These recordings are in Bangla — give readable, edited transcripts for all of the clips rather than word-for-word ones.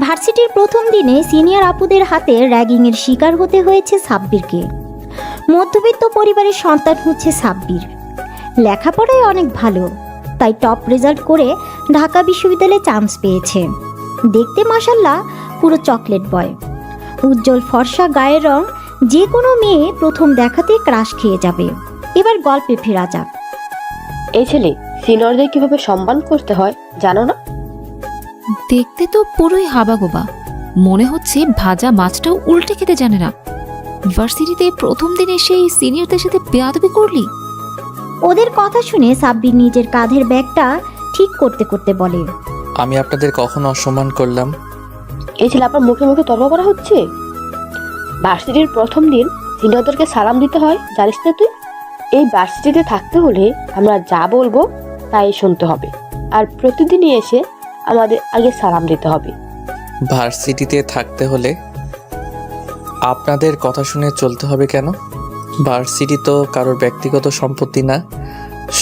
ভার্সিটির প্রথম দিনে সিনিয়র আপুদের হাতে র্যাগিংয়ের শিকার হতে হয়েছে সাব্বিরকে। মধ্যবিত্ত পরিবারের সন্তান হচ্ছে সাব্বির। লেখাপড়ায় অনেক ভালো, তাই টপ রেজাল্ট করে ঢাকা বিশ্ববিদ্যালয়ে চান্স পেয়েছে। দেখতে মাশাল্লাহ পুরো চকলেট বয়। উজ্জ্বল ফর্সা গায়ের রং, যে কোনো মেয়ে প্রথম দেখাতে ক্রাশ খেয়ে যাবে। এবার গল্পে ফেরা যাক। এই ছেলে সিনিয়রদের কিভাবে সম্মান করতে হয় জানো না? দেখতে তো পুরোই হাবাগোবা, মনে হচ্ছে ভাজা মাছটাও উল্টে খেতে জানে না। ভার্সিটিতে প্রথম দিনে সেই সিনিয়রদের সাথে বেয়াদবি করলি? ওদের কথা শুনে সাব্বির নিজের কাঁধের ব্যাগটা ঠিক করতে করতে বলে, আমি আপনাদের কখনো অসম্মান করলাম? এই ছেলে আপনার মুখে মুখে তর্ক করা হচ্ছে। ভার্সিটির প্রথম দিন সিনিয়রদেরকে সালাম দিতে হয়, জানিস না তুই? এই ভার্সিটিতে থাকতে হলে আমরা যা বলবো তাই শুনতে হবে, আর প্রতিদিনই এসে আমাদের আগে সালাম দিতে হবে। ভার্সিটিতে থাকতে হলে আপনাদের কথা শুনে চলতে হবে কেন? ভার্সিটি তো কারোর ব্যক্তিগত সম্পত্তি না।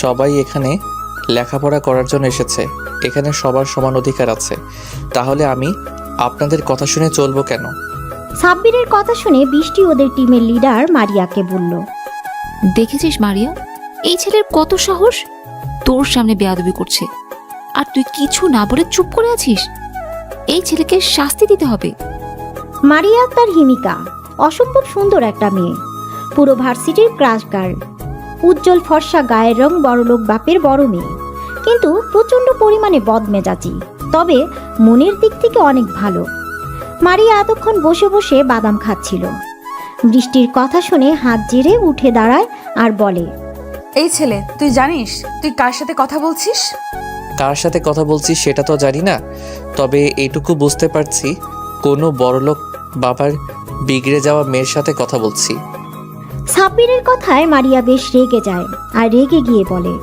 সবাই এখানে লেখাপড়া করার জন্য এসেছে। এখানে সবার সমান অধিকার আছে। তাহলে আমি আপনাদের কথা শুনে চলবো কেন? সাব্বিরের কথা শুনে বৃষ্টি ওদের টিমের লিডার মারিয়াকে বলল, দেখেছিস মারিয়া, এই ছেলের কত সাহস, তোর সামনে বেয়াদবি করছে, আর তুই কিছু না বলে চুপ করে আছিস। এই ছেলেকে শাস্তি দিতে হবে। মারিয়া তার হিমিকা, অসম্ভব সুন্দর একটা মেয়ে, পুরো ভার্সিটির ক্রাশ গার্ল। উজ্জ্বল ফর্সা গায়ের রং, বড়লোক বাপের বড় মেয়ে, কিন্তু প্রচণ্ড পরিমাণে বদমেজাজি, তবে মনের দিক থেকে অনেক ভালো। মারিয়া এতক্ষণ বসে বসে বাদাম খাচ্ছিল। বৃষ্টির কথা শুনে হাত জেরে উঠে দাঁড়ায় আর বলে, এই ছেলে, তুই জানিস তুই কার সাথে কথা বলছিস? কার সাথে কথা বলছি সেটা তো জানি না, তবে এইটুকু বুঝতে পারছি কোনো বড়লোক বাবার বিগড়ে যাওয়া মেয়ের সাথে কথা বলছি। সাব্বিরের কথায় মারিয়া বেশ রেগে যায় আর রেগে গিয়ে বলে,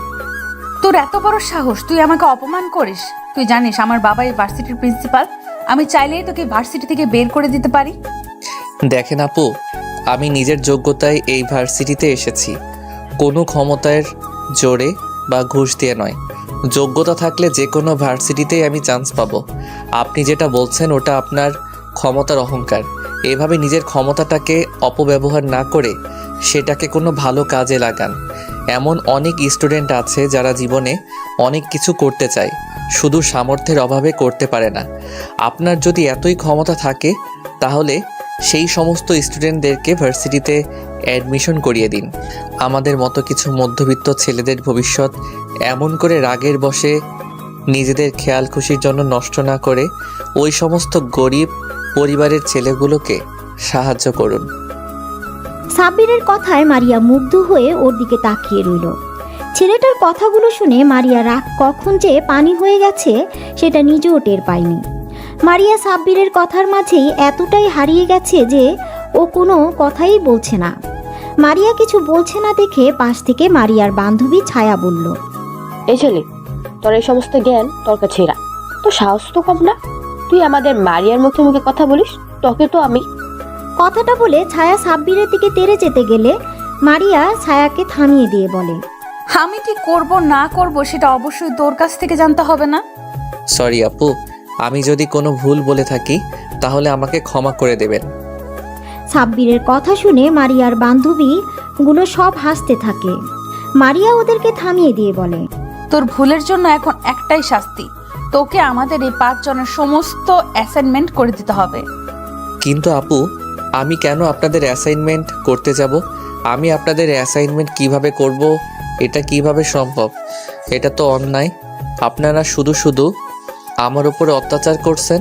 তোর এত বড় সাহস, তুই আমাকে অপমান করিস? তুই জানিস আমার বাবা এই ভার্সিটির প্রিন্সিপাল, আমি চাইলেই তোকে ভার্সিটি থেকে বের করে দিতে পারি। দেখেন আপু, আমি নিজের যোগ্যতায় এই ভার্সিটিতে এসেছি, কোনো ক্ষমতার জোরে বা ঘুষ দিয়ে নয়। যোগ্যতা থাকলে যে কোনো ভার্সিটিতেই আমি চান্স পাবো। আপনি যেটা বলছেন ওটা আপনার ক্ষমতার অহংকার। এভাবে নিজের ক্ষমতাটাকে অপব্যবহার না করে সেটাকে কোনো ভালো কাজে লাগান। এমন অনেক স্টুডেন্ট আছে যারা জীবনে অনেক কিছু করতে চায়, শুধু সামর্থ্যের অভাবে করতে পারে না। আপনার যদি এতই ক্ষমতা থাকে তাহলে সেই সমস্ত স্টুডেন্টদেরকে ভার্সিটিতে অ্যাডমিশন করিয়ে দিন। আমাদের মতো কিছু মধ্যবিত্ত ছেলেদের ভবিষ্যৎ এমন করে রাগের বশে নিজেদের খেয়াল খুশির জন্য নষ্ট না করে ওই সমস্ত গরিব পরিবারের ছেলেগুলোকে সাহায্য করুন। সাব্বিরের কথায় মারিয়া মুগ্ধ হয়ে ওর দিকে তাকিয়ে রইল। ছেলেটার কথাগুলো শুনে মারিয়া রাগ কখন যে পানি হয়ে গেছে সেটা নিজেও টের পায়নি। মারিয়া সাব্বিরের কথার মাঝেই এতটাই হারিয়ে গেছে যে ও কোনো কথাই বলছে না। মারিয়া কিছু বলছে না দেখে পাশ থেকে মারিয়ার বান্ধবী ছায়া বলল, এই ছেলে, তোর এই সমস্ত জ্ঞান তোর কাছে না, তো সাহস তো কম না। তুই আমাদের মারিয়ার মুখে মুখে কথা বলিস, তোকে তো আমি। কথাটা বলে ছায়া সাব্বিরের দিকে তেড়ে যেতে গেলে মারিয়া ছায়াকে থামিয়ে দিয়ে বলে, আমি কি করব না করব সেটা অবশ্যই তোর কাছ থেকে জানতে হবে না? সরি আপু, আমি যদি কোনো ভুল বলে থাকি তাহলে আমাকে ক্ষমা করে দেবেন। সাব্বিরের কথা শুনে মারিয়ার বান্ধবীগুলো সব হাসতে থাকে। মারিয়া ওদেরকে থামিয়ে দিয়ে বলে, তোর ভুলের জন্য এখন একটাই শাস্তি, তোকে আমাদের এই 5 জনের সমস্ত অ্যাসাইনমেন্ট করে দিতে হবে। কিন্তু আপু, আমি কেন আপনাদের অ্যাসাইনমেন্ট করতে যাব? আমি আপনাদের অ্যাসাইনমেন্ট কিভাবে করব? এটা কিভাবে সম্ভব? এটা তো অন্যায়। আপনারা শুধু শুধু আমার উপরে অত্যাচার করছেন।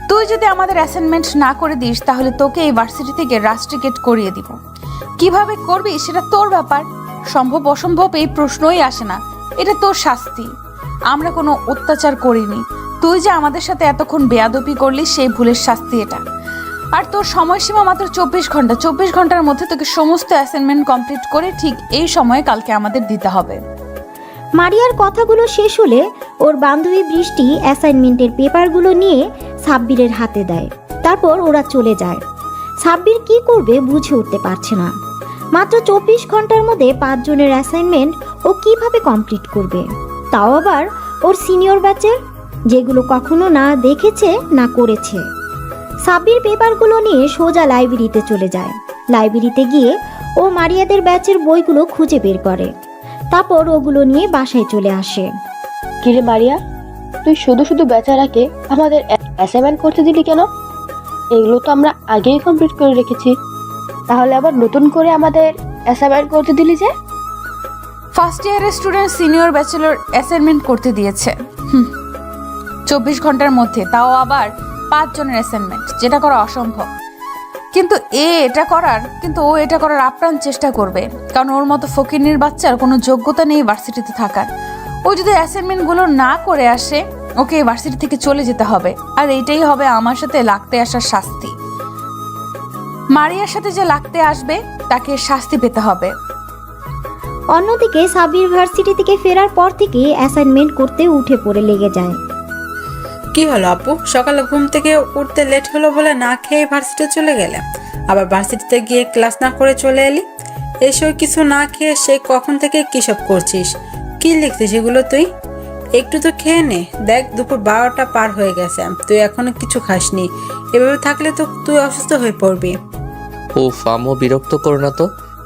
তুই যদি আমাদের অ্যাসাইনমেন্ট না করে দিস তাহলে তোকে এই ভার্সিটি থেকে রাস্ট্রিকেট করিয়ে দিব। কিভাবে করবি সেটা তোর ব্যাপার। সম্ভব অসম্ভব এই প্রশ্নই আসে না, এটা তোর শাস্তি। আমরা কোনো অত্যাচার করিনি, তুই যে আমাদের সাথে এতক্ষণ বেয়াদবি করলি সেই ভুলের শাস্তি এটা। আর তোর সময়সীমা মাত্র 24 ঘন্টা। 24 ঘন্টার মধ্যে তোকে সমস্ত অ্যাসাইনমেন্ট কমপ্লিট করে ঠিক এই সময়ে কালকে আমাদের দিতে হবে। মারিয়ার কথাগুলো শেষ হলে ওর বান্ধবী বৃষ্টি অ্যাসাইনমেন্টের পেপারগুলো নিয়ে সাব্বিরের হাতে দেয়। তারপর ওরা চলে যায়। সাব্বির কি করবে বুঝে উঠতে পারছে না। মাত্র 24 ঘন্টার মধ্যে 5 জনের অ্যাসাইনমেন্ট ও কিভাবে কমপ্লিট করবে, তাও আবার ওর সিনিয়র ব্যাচের। যেগুলো কখনো না দেখেছে না করেছে। সাব্বির পেপারগুলো নিয়ে সোজা লাইব্রেরিতে চলে যায়। লাইব্রেরিতে গিয়ে ও মারিয়াদের ব্যাচের বইগুলো খুঁজে বের করে, তারপর ওগুলো নিয়ে বাসায় চলে আসে। কিরে মারিয়া, তুই শুধু শুধু বেচারাকে আমাদের অ্যাসাইনমেন্ট করতে দিলি কেন? এগুলো তো আমরা আগেই কমপ্লিট করে রেখেছি, তাহলে আবার নতুন করে আমাদের অ্যাসাইনমেন্ট করতে দিলি যে? ফার্স্ট ইয়ারের স্টুডেন্ট সিনিয়র ব্যাচেলর অ্যাসাইনমেন্ট করতে দিয়েছে 24 ঘন্টার মধ্যে, তাও আবার 5 জনের অ্যাসাইনমেন্ট, যেটা করা অসম্ভব। কিন্তু ও এটা করার আপ্রাণ চেষ্টা করবে, কারণ ওর মতো ফকিন্নির বাচ্চার কোনো যোগ্যতা নেই ভার্সিটিতে থাকার। ও যদি অ্যাসাইনমেন্টগুলো না করে আসে, ওকে ভার্সিটি থেকে চলে যেতে হবে। আর এইটাই হবে আমার সাথে লাগতে আসার শাস্তি। মারিয়ার সাথে যে লাগতে আসবে তাকে শাস্তি পেতে হবে। অন্যদিকে সাব্বির ভার্সিটি থেকে ফেরার পর থেকে অ্যাসাইনমেন্ট করতে উঠে পড়ে লেগে যায়। কি হলো আপু, সকালে ঘুম থেকে উঠতে লেট হলো বলে না খেয়ে ভার্সিটি চলে গেলে, আবার ভার্সিটিতে গিয়ে ক্লাস না করে চলে এলি। এসব কিছু না খেয়ে সে কখন থেকে কী সব করছিস? কি লিখছিস এগুলো তুই? একটু তো খেয়ে নে, দেখ দুপুর 12টা পার হয়ে গেছে, তুই এখনো কিছু খাসনি। এভাবে থাকলে তো তুই অসুস্থ হয়ে পড়বি। উফ আম্মু, বিরক্ত করো না তো,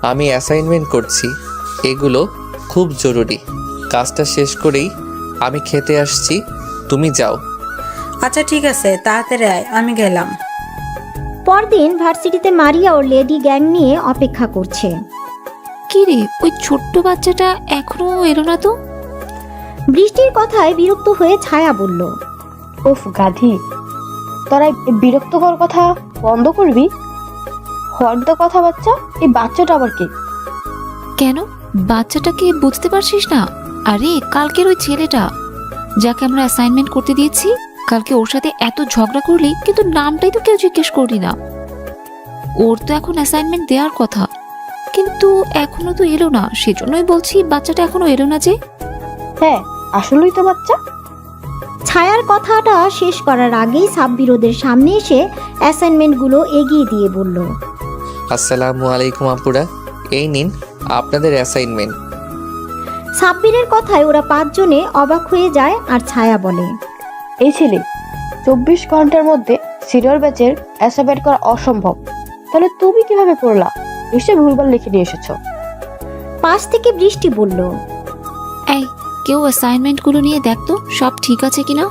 আমি অ্যাসাইনমেন্ট করছি, এগুলো খুব জরুরি। কাজটা শেষ করেই আমি খেতে আসছি, তুমি যাও। আচ্ছা ঠিক আছে, তাড়াতাড়ি আয়, আমি গেলাম। পরদিন ভার্সিটিতে মারিয়া ওর লেডি গ্যাং নিয়ে অপেক্ষা করছে। কি রে, ওই ছোট্ট বাচ্চাটা এখনো এলো না তো? বৃষ্টির কথায় বিরক্ত হয়ে ছায়া বলল, উফ গাধি, তোরা এই বিরক্তকর কথা বন্ধ করবি? হর্দ কথা বাচ্চা, এই বাচ্চাটা আবার কি? কেন, বাচ্চাটাকে বুঝতে পারছিস না? আরে কালকের ওই ছেলেটা যাকে আমরা অ্যাসাইনমেন্ট করতে দিয়েছি, কালকে ওর সাথে এত ঝগড়া করলি, কিন্তু নামটাই তো কেউ জিজ্ঞেস করলি না। ওর তো এখন অ্যাসাইনমেন্ট দেওয়ার কথা, কিন্তু এখনো তো এলো না। সেজন্যই বলছি বাচ্চাটা এখনো এলো না যে। হ্যাঁ, আসলেই তো বাচ্চা। ছায়ার কথাটা শেষ করার আগেই সাব্বির ওদের সামনে এসে অ্যাসাইনমেন্টগুলো এগিয়ে দিয়ে বলল, আসসালামু আলাইকুম আপুরা, এই নিন আপনাদের অ্যাসাইনমেন্ট। সাব্বিরের কথায় ওরা 5 জনে অবাক হয়ে যায়। আর ছায়া বলে, এই ছেলে 24 ঘন্টার মধ্যে সিনিয়র ব্যাচের অ্যাসাইনমেন্ট করা অসম্ভব, তাহলে তুমি কিভাবে করলা? নিশ্চয়ই ভুলভাল লিখে নিয়ে এসেছো। পাশ থেকে বৃষ্টি বলল, এই কেউ অ্যাসাইনমেন্টগুলো নিয়ে দেখতো সব ঠিক আছে কিনা।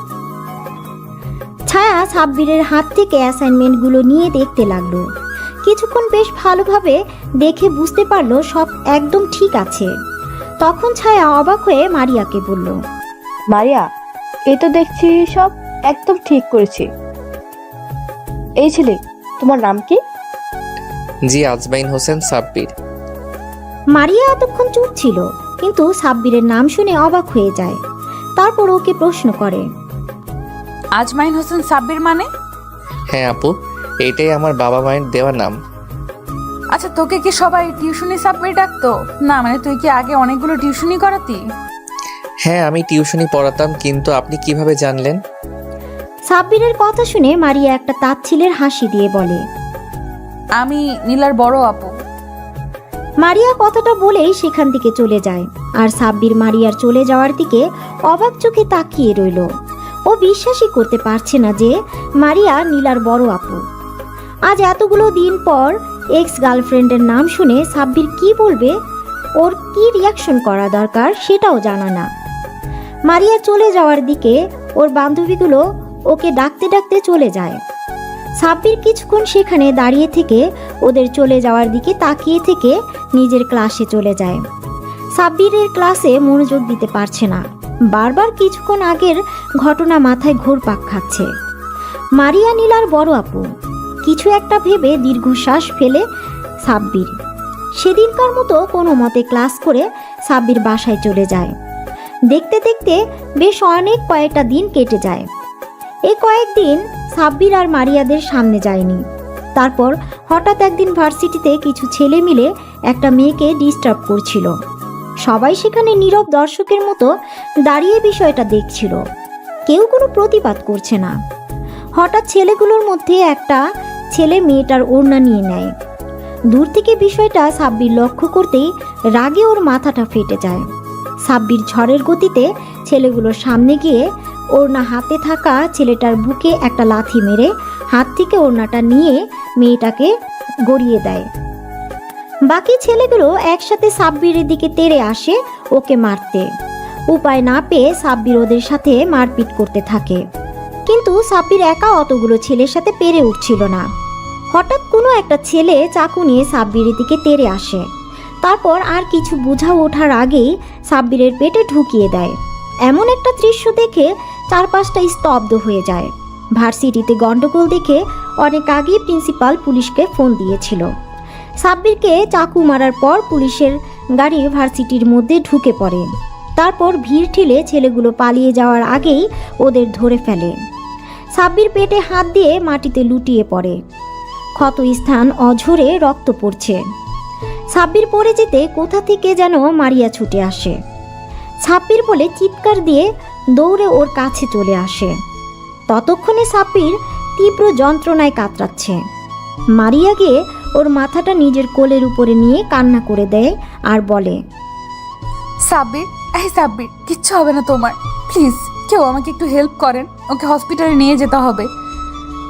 ছায়া সাব্বিরের হাত থেকে অ্যাসাইনমেন্টগুলো নিয়ে দেখতে লাগলো। কিছুক্ষণ বেশ ভালোভাবে দেখে বুঝতে পারলো সব একদম ঠিক আছে। তখন ছায়া অবাক হয়ে মারিয়াকে বলল, মারিয়া, এ তো দেখছি সব একদম ঠিক করেছি। এই ছেলে, তোমার নাম কি? জি, আজমাইন হোসেন সাব্বির। মারিয়া এতক্ষণ চুপ ছিল, কিন্তু সাব্বিরের নাম শুনে অবাক হয়ে যায়। তারপর ওকে প্রশ্ন করে, আজমাইন হোসেন সাব্বির মানে? হ্যাঁ আপু, এটাই আমার বাবা মায়ের দেওয়া নাম। আচ্ছা, তোকে কি সবাই টিউশনি সাব্বির ডাকতো? না মানে তুই কি আগে অনেকগুলো টিউশনি করাতি? হ্যাঁ, আমি টিউশনি পড়াতাম, কিন্তু আপনি কিভাবে জানলেন? সাব্বিরের কথা শুনে মারিয়া একটা তাচ্ছিলের হাসি দিয়ে বলে, আমি নীলার বড় আপু। মারিয়া কথাটা বলেই সেখান থেকে চলে যায়। আর সাব্বির মারিয়ার চলে যাওয়ার দিকে অবাক চোখে তাকিয়ে রইল। ও বিশ্বাসই করতে পারছে না যে মারিয়া নীলার বড় আপু। আজ এতগুলো দিন পর এক্স গার্লফ্রেন্ডের নাম শুনে সাব্বির কি বলবে, ওর কি রিয়াকশন করা দরকার সেটাও জানা না। মারিয়া চলে যাওয়ার দিকে ওর বান্ধবীগুলো ওকে ডাকতে ডাকতে চলে যায়। সাব্বির কিছুক্ষণ সেখানে দাঁড়িয়ে থেকে ওদের চলে যাওয়ার দিকে তাকিয়ে থেকে নিজের ক্লাসে চলে যায়। সাব্বিরের ক্লাসে মনোযোগ দিতে পারছে না, বারবার কিছুক্ষণ আগের ঘটনা মাথায় ঘুরপাক খাচ্ছে। মারিয়া নীলার বড় আপু, কিছু একটা ভেবে দীর্ঘশ্বাস ফেলে সাব্বির সেদিনকার মতো কোনো মতে ক্লাস করে সাব্বির বাসায় চলে যায়। দেখতে দেখতে বেশ কয়েকটা দিন কেটে যায়। এই কয়েকদিন সাব্বির আর মারিয়াদের সামনে যায়নি। তারপর হঠাৎ একদিন ভার্সিটিতে কিছু ছেলে মিলে একটা মেয়েকে ডিস্টার্ব করছিল। সবাই সেখানে নীরব দর্শকের মতো দাঁড়িয়ে বিষয়টা দেখছিল, কেউ কোনো প্রতিবাদ করছে না। হঠাৎ ছেলেগুলোর মধ্যে একটা ছেলে মেয়েটার ওড়না নিয়ে নেয়। দূর থেকে বিষয়টা সাব্বির লক্ষ্য করতেই রাগে ওর মাথাটা ফেটে যায়। সাব্বির ঝড়ের গতিতে ছেলেগুলোর সামনে গিয়ে ওড়না হাতে থাকা ছেলেটার বুকে একটা লাথি মেরে হাত থেকে ওড়নাটা নিয়ে মেয়েটাকে গড়িয়ে দেয়। বাকি ছেলেগুলো একসাথে সাব্বিরের দিকে তেড়ে আসে ওকে মারতে। উপায় না পেয়ে সাব্বির ওদের সাথে মারপিট করতে থাকে, কিন্তু সাব্বির একা অতগুলো ছেলের সাথে পেরে উঠছিল না। হঠাৎ কোনো একটা ছেলে চাকু নিয়ে সাব্বিরের দিকে তেড়ে আসে। তারপর আর কিছু বোঝা ওঠার আগেই সাব্বিরের পেটে ঢুকিয়ে দেয়। এমন একটা দৃশ্য দেখে চারপাশটা স্তব্ধ হয়ে যায়। ভার্সিটিতে গন্ডগোল দেখে অনেক আগেই প্রিন্সিপাল পুলিশকে ফোন দিয়েছিল। সাব্বিরকে চাকু মারার পর পুলিশের গাড়ি ভার্সিটির মধ্যে ঢুকে পড়ে। তারপর ভিড় ঠেলে ছেলেগুলো পালিয়ে যাওয়ার আগেই ওদের ধরে ফেলে। সাব্বির পেটে হাত দিয়ে মাটিতে লুটিয়ে পড়ে। ক্ষত স্থান অঝরে রক্ত পড়ছে। সাব্বির পড়ে যেতে কোথা থেকে যেন মারিয়া ছুটে আসে। সাব্বির বলে চিৎকার দিয়ে দৌড়ে ওর কাছে চলে আসে। ততক্ষণে সাব্বির তীব্র যন্ত্রণায় কাতরাচ্ছে। মারিয়া গিয়ে ওর মাথাটা নিজের কোলের উপরে নিয়ে কান্না করে দেয় আর বলে, সাব্বির, এই সাব্বির, কিচ্ছু হবে না তোমার। প্লিজ কেউ আমাকে একটু হেল্প করেন, ওকে হসপিটালে নিয়ে যেতে হবে।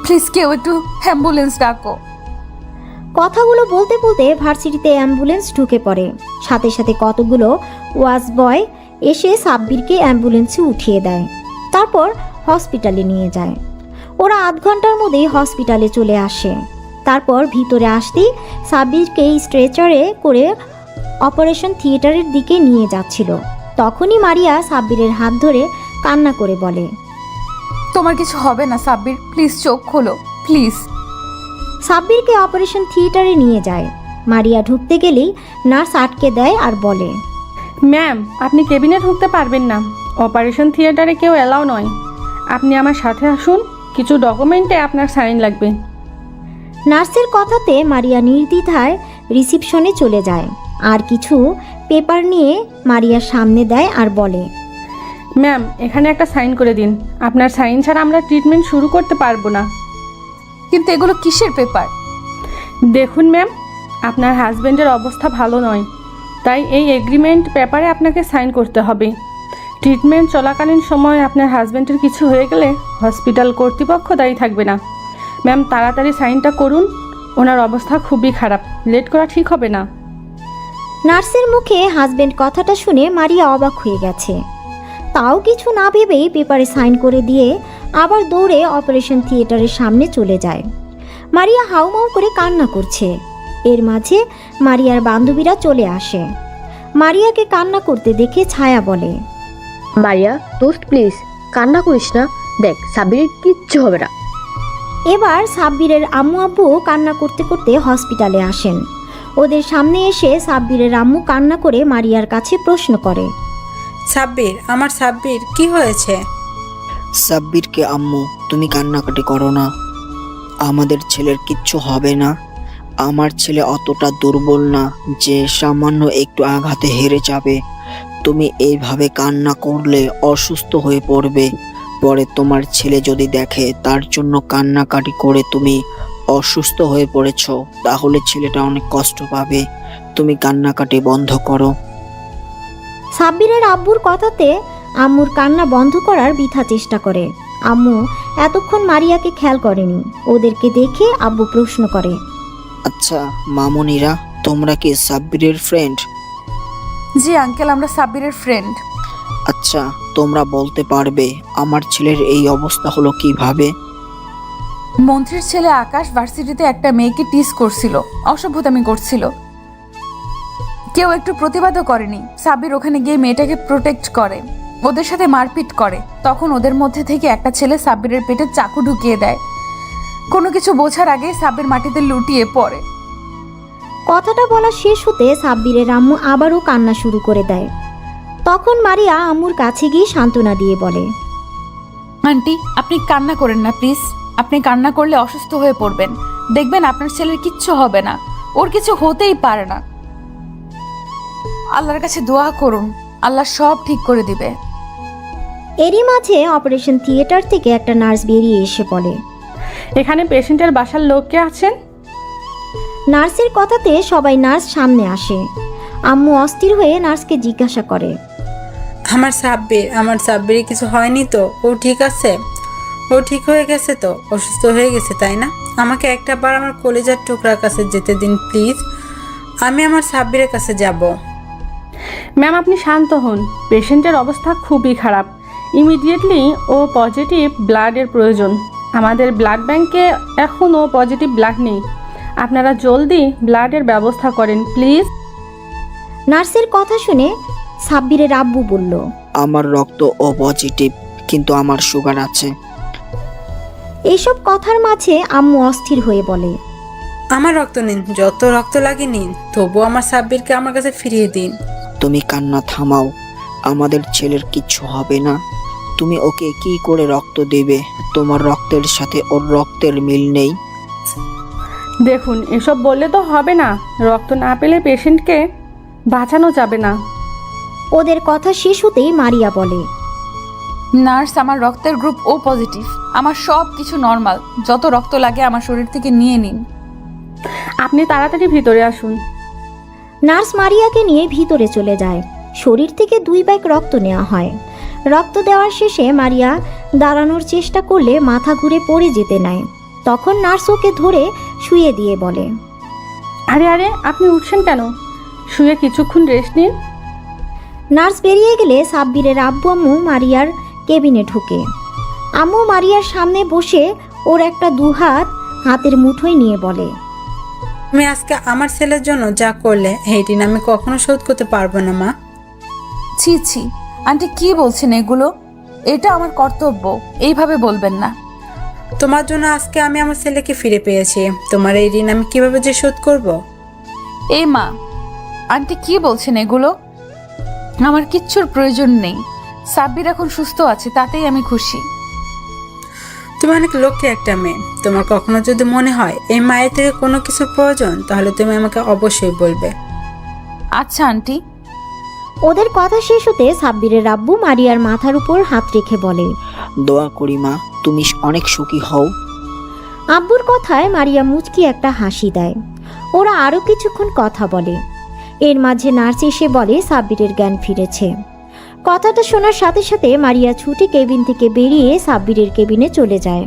প্লিজ কেউ একটু অ্যাম্বুলেন্স ডাকো। কথাগুলো বলতে বলতে ভার্সিটিতে অ্যাম্বুলেন্স ঢুকে পড়ে। সাথে সাথে কতগুলো ওয়াচ বয় এসে সাব্বিরকে অ্যাম্বুলেন্সে উঠিয়ে দেয়। তারপর হসপিটালে নিয়ে যায়। ওরা আধ ঘন্টার মধ্যেই হসপিটালে চলে আসে। তারপর ভিতরে আসতেই সাব্বিরকে স্ট্রেচারে করে অপারেশন থিয়েটারের দিকে নিয়ে যাচ্ছিল। তখনই মারিয়া সাব্বিরের হাত ধরে কান্না করে বলে, তোমার কিছু হবে না সাব্বির, প্লিজ চোখ খোলো প্লিজ। সাব্বিরকে অপারেশন থিয়েটারে নিয়ে যায়। মারিয়া ঢুকতে গেলেই নার্স আটকে দেয় আর বলে, ম্যাম, আপনি কেবিনে ঢুকতে পারবেন না। অপারেশন থিয়েটারে কেউ অ্যালাউ নয়। আপনি আমার সাথে আসুন, কিছু ডকুমেন্টে আপনার সাইন লাগবে। নার্সের কথাতে মারিয়া নির্দ্বিধায় রিসিপশনে চলে যায় আর কিছু পেপার নিয়ে মারিয়ার সামনে দেয় আর বলে, ম্যাম, এখানে একটা সাইন করে দিন। আপনার সাইন ছাড়া আমরা ট্রিটমেন্ট শুরু করতে পারবো না। কিন্তু এগুলো কিসের পেপার? দেখুন ম্যাম, আপনার হাজব্যান্ডের অবস্থা ভালো নয়, তাই এই এগ্রিমেন্ট পেপারে আপনাকে সাইন করতে হবে। ট্রিটমেন্ট চলাকালীন সময় আপনার হাজব্যান্ডের কিছু হয়ে গেলে হসপিটাল কর্তৃপক্ষ দায়ী থাকবে না। ম্যাম, তাড়াতাড়ি সাইনটা করুন, ওনার অবস্থা খুবই খারাপ, লেট করা ঠিক হবে না। নার্সের মুখে হাজবেন্ড কথাটা শুনে মারিয়া অবাক হয়ে গেছে। তাও কিছু না ভেবেই পেপারে সাইন করে দিয়ে আবার দৌড়ে অপারেশন থিয়েটারের সামনে চলে যায়। মারিয়া হাউমাউ করে কান্না করছে। এর মাঝে মারিয়ার বান্ধবীরা চলে আসে। মারিয়াকে কান্না করতে দেখে ছায়া বলে, মারিয়া দোস্ত প্লিজ কান্না করিস না, দেখ সাব্বিরের কিচ্ছু হবে না। এবার সাব্বিরের আম্মু আব্বু কান্না করতে করতে হসপিটালে আসেন। ওদের সামনে এসে সাব্বিরের আম্মু কান্না করে মারিয়ার কাছে প্রশ্ন করে, সাব্বির, আমার সাব্বির, কি হয়েছে? সাব্বিরকে আম্মু তুমি কান্নাকাটি করো না, আমাদের ছেলের কিচ্ছু হবে না। আমার ছেলে অতটা দুর্বল না যে সামান্য একটু আঘাতে হেরে যাবে। তুমি এইভাবে কান্না করলে অসুস্থ হয়ে পড়বে। পরে তোমার ছেলে যদি দেখে তার জন্য কান্নাকাটি করে তুমি অসুস্থ হয়ে পড়েছ, তাহলে ছেলেটা অনেক কষ্ট পাবে। তুমি কান্নাকাটি বন্ধ করো। সাব্বিরের আব্বুর কথাতে আম্মুর কান্না বন্ধ করার বৃথা চেষ্টা করে। আম্মু এতক্ষণ মারিয়াকে খেয়াল করেনি। ওদেরকে দেখে আব্বু প্রশ্ন করে, আচ্ছা মামুনিরা, তোমরা কি সাব্বিরের ফ্রেন্ড? জি আঙ্কেল, আমরা সাব্বিরের ফ্রেন্ড। আচ্ছা, তোমরা বলতে পারবে আমার ছেলের এই অবস্থা হলো কিভাবে? মন্ত্রীর ছেলে আকাশ ভার্সিটিতে একটা মেয়েকে টিস করছিল, অসভ্যতামি করছিল। কেউ একটু প্রতিবাদও করেনি। সাব্বির ওখানে গিয়ে মেয়েটাকে প্রোটেক্ট করে, ওদের সাথে মারপিট করে। তখন ওদের মধ্যে থেকে একটা ছেলে সাব্বিরের পেটে চাকু ঢুকিয়ে দেয়। কোনো কিছু বোঝার আগে সাব্বির মাটিতে লুটিয়ে পড়ে। কথাটা বলা শেষ হতে সাব্বিরের আম্মু আবারও কান্না শুরু করে দেয়। তখন মারিয়া আম্মুর কাছে গিয়ে সান্ত্বনা দিয়ে বলে, আন্টি, আপনি কান্না করেন না প্লিজ। আপনি কান্না করলে অসুস্থ হয়ে পড়বেন। দেখবেন আপনার ছেলের কিচ্ছু হবে না, ওর কিছু হতেই পারে না। আল্লাহর কাছে দোয়া করুন, আল্লাহ সব ঠিক করে দিবে। এরই মাঝে অপারেশন থিয়েটার থেকে একটা নার্স বেরিয়ে এসে বলে, এখানে পেশেন্টের বাসার লোক কে আছেন? নার্সের কথাতে সবাই নার্স সামনে আসে। আম্মু অস্থির হয়ে নার্সকে জিজ্ঞাসা করে, আমার সাব্বিরের কিছু হয়নি তো? ও ঠিক আছে? ও ঠিক হয়ে গেছে তো? অসুস্থ হয়ে গেছে তাই না? আমাকে একটা বার আমার কলেজার টুকরার কাছে যেতে দিন প্লিজ। আমি আমার সাব্বিরের কাছে যাব। ম্যাম আপনি শান্ত হন, পেশেন্টের অবস্থা খুবই খারাপ। ইমিডিয়েটলি ও পজিটিভ ব্লাডের প্রয়োজন। আমাদের ব্লাড ব্যাংকে এখন ও পজিটিভ ব্লাড নেই। আপনারা জলদি ব্লাডের ব্যবস্থা করেন প্লিজ। নার্সের কথা শুনে সাব্বিরের আব্বু বলল, আমার রক্ত ও পজিটিভ, কিন্তু আমার সুগার আছে। এইসব কথার মাঝে আম্মু অস্থির হয়ে বলে, আমার রক্ত নিন, যত রক্ত লাগে নিন, তবু আমার সাব্বিরকে আমার কাছে ফিরিয়ে দিন। তুমি কান্না থামাও, আমাদের ছেলের কিচ্ছু হবে না। তুমি ওকে কি করে রক্ত দেবে? তোমার রক্তের সাথে ওর রক্তের মিল নেই। দেখুন এসব বললে তো হবে না, রক্ত না পেলে পেশেন্টকে বাঁচানো যাবে না। ওদের কথা শেষ হতেই মারিয়া বলে, নার্স, আমার রক্তের গ্রুপ ও পজিটিভ। আমার সব কিছু নর্মাল। যত রক্ত লাগে আমার শরীর থেকে নিয়ে নিন। আপনি তাড়াতাড়ি ভিতরে আসুন। নার্স মারিয়াকে নিয়ে ভিতরে চলে যায়। শরীর থেকে 2 ব্যাগ রক্ত নেওয়া হয়। রক্ত দেওয়ার শেষে মারিয়া দাঁড়ানোর চেষ্টা করলে মাথা ঘুরে পড়ে যেতে নেয়। তখন নার্স ওকে ধরে শুয়ে দিয়ে বলে, আরে আরে আপনি উঠছেন কেন? শুয়ে কিছুক্ষণ রেস্ট নিন। নার্স বেরিয়ে গেলে সাব্বিরের আব্বু আম্মু মারিয়ার কেবিনে ঢুকে। আম্মু মারিয়ার সামনে বসে ওর একটা দুহাত হাতের মুঠোয় নিয়ে বলে, তুমি আজকে আমার ছেলের জন্য যা করলে এই ঋণ আমি কখনো শোধ করতে পারবো না মা। ছি ছি, আন্টি কি বলছেন এগুলো? এটা আমার কর্তব্য, এইভাবে বলবেন না। তোমার জন্য আজকে আমি আমার ছেলেকে ফিরে পেয়েছি। তোমার এই ঋণ আমি কিভাবে যে শোধ করব? এই মা, আন্টি কি বলছেন এগুলো? আমার কিচ্ছুর প্রয়োজন নেই। সাব্বির এখন সুস্থ আছে, তাতেই আমি খুশি। তুমি অনেক লক্ষ্যে একটা মেয়ে। তোমার কখনো যদি মনে হয় এই মায়ের থেকে কোনো কিছুর প্রয়োজন, তাহলে তুমি আমাকে অবশ্যই বলবে। আচ্ছা আন্টি। ওদের কথা শেষ হতে সাব্বিরের আব্বু মারিয়ার মাথার উপর হাত রেখে বলে, দোয়া করি মা, তুমি অনেক সুখী হও। আব্বুর কথায় মারিয়া মুচকি একটা হাসি দেয়। ওরা আরও কিছুক্ষণ কথা বলে। এর মাঝে নার্স এসে বলে সাব্বিরের জ্ঞান ফিরেছে। কথাটা শোনার সাথে সাথে মারিয়া ছুটে কেবিন থেকে বেরিয়ে সাব্বিরের কেবিনে চলে যায়।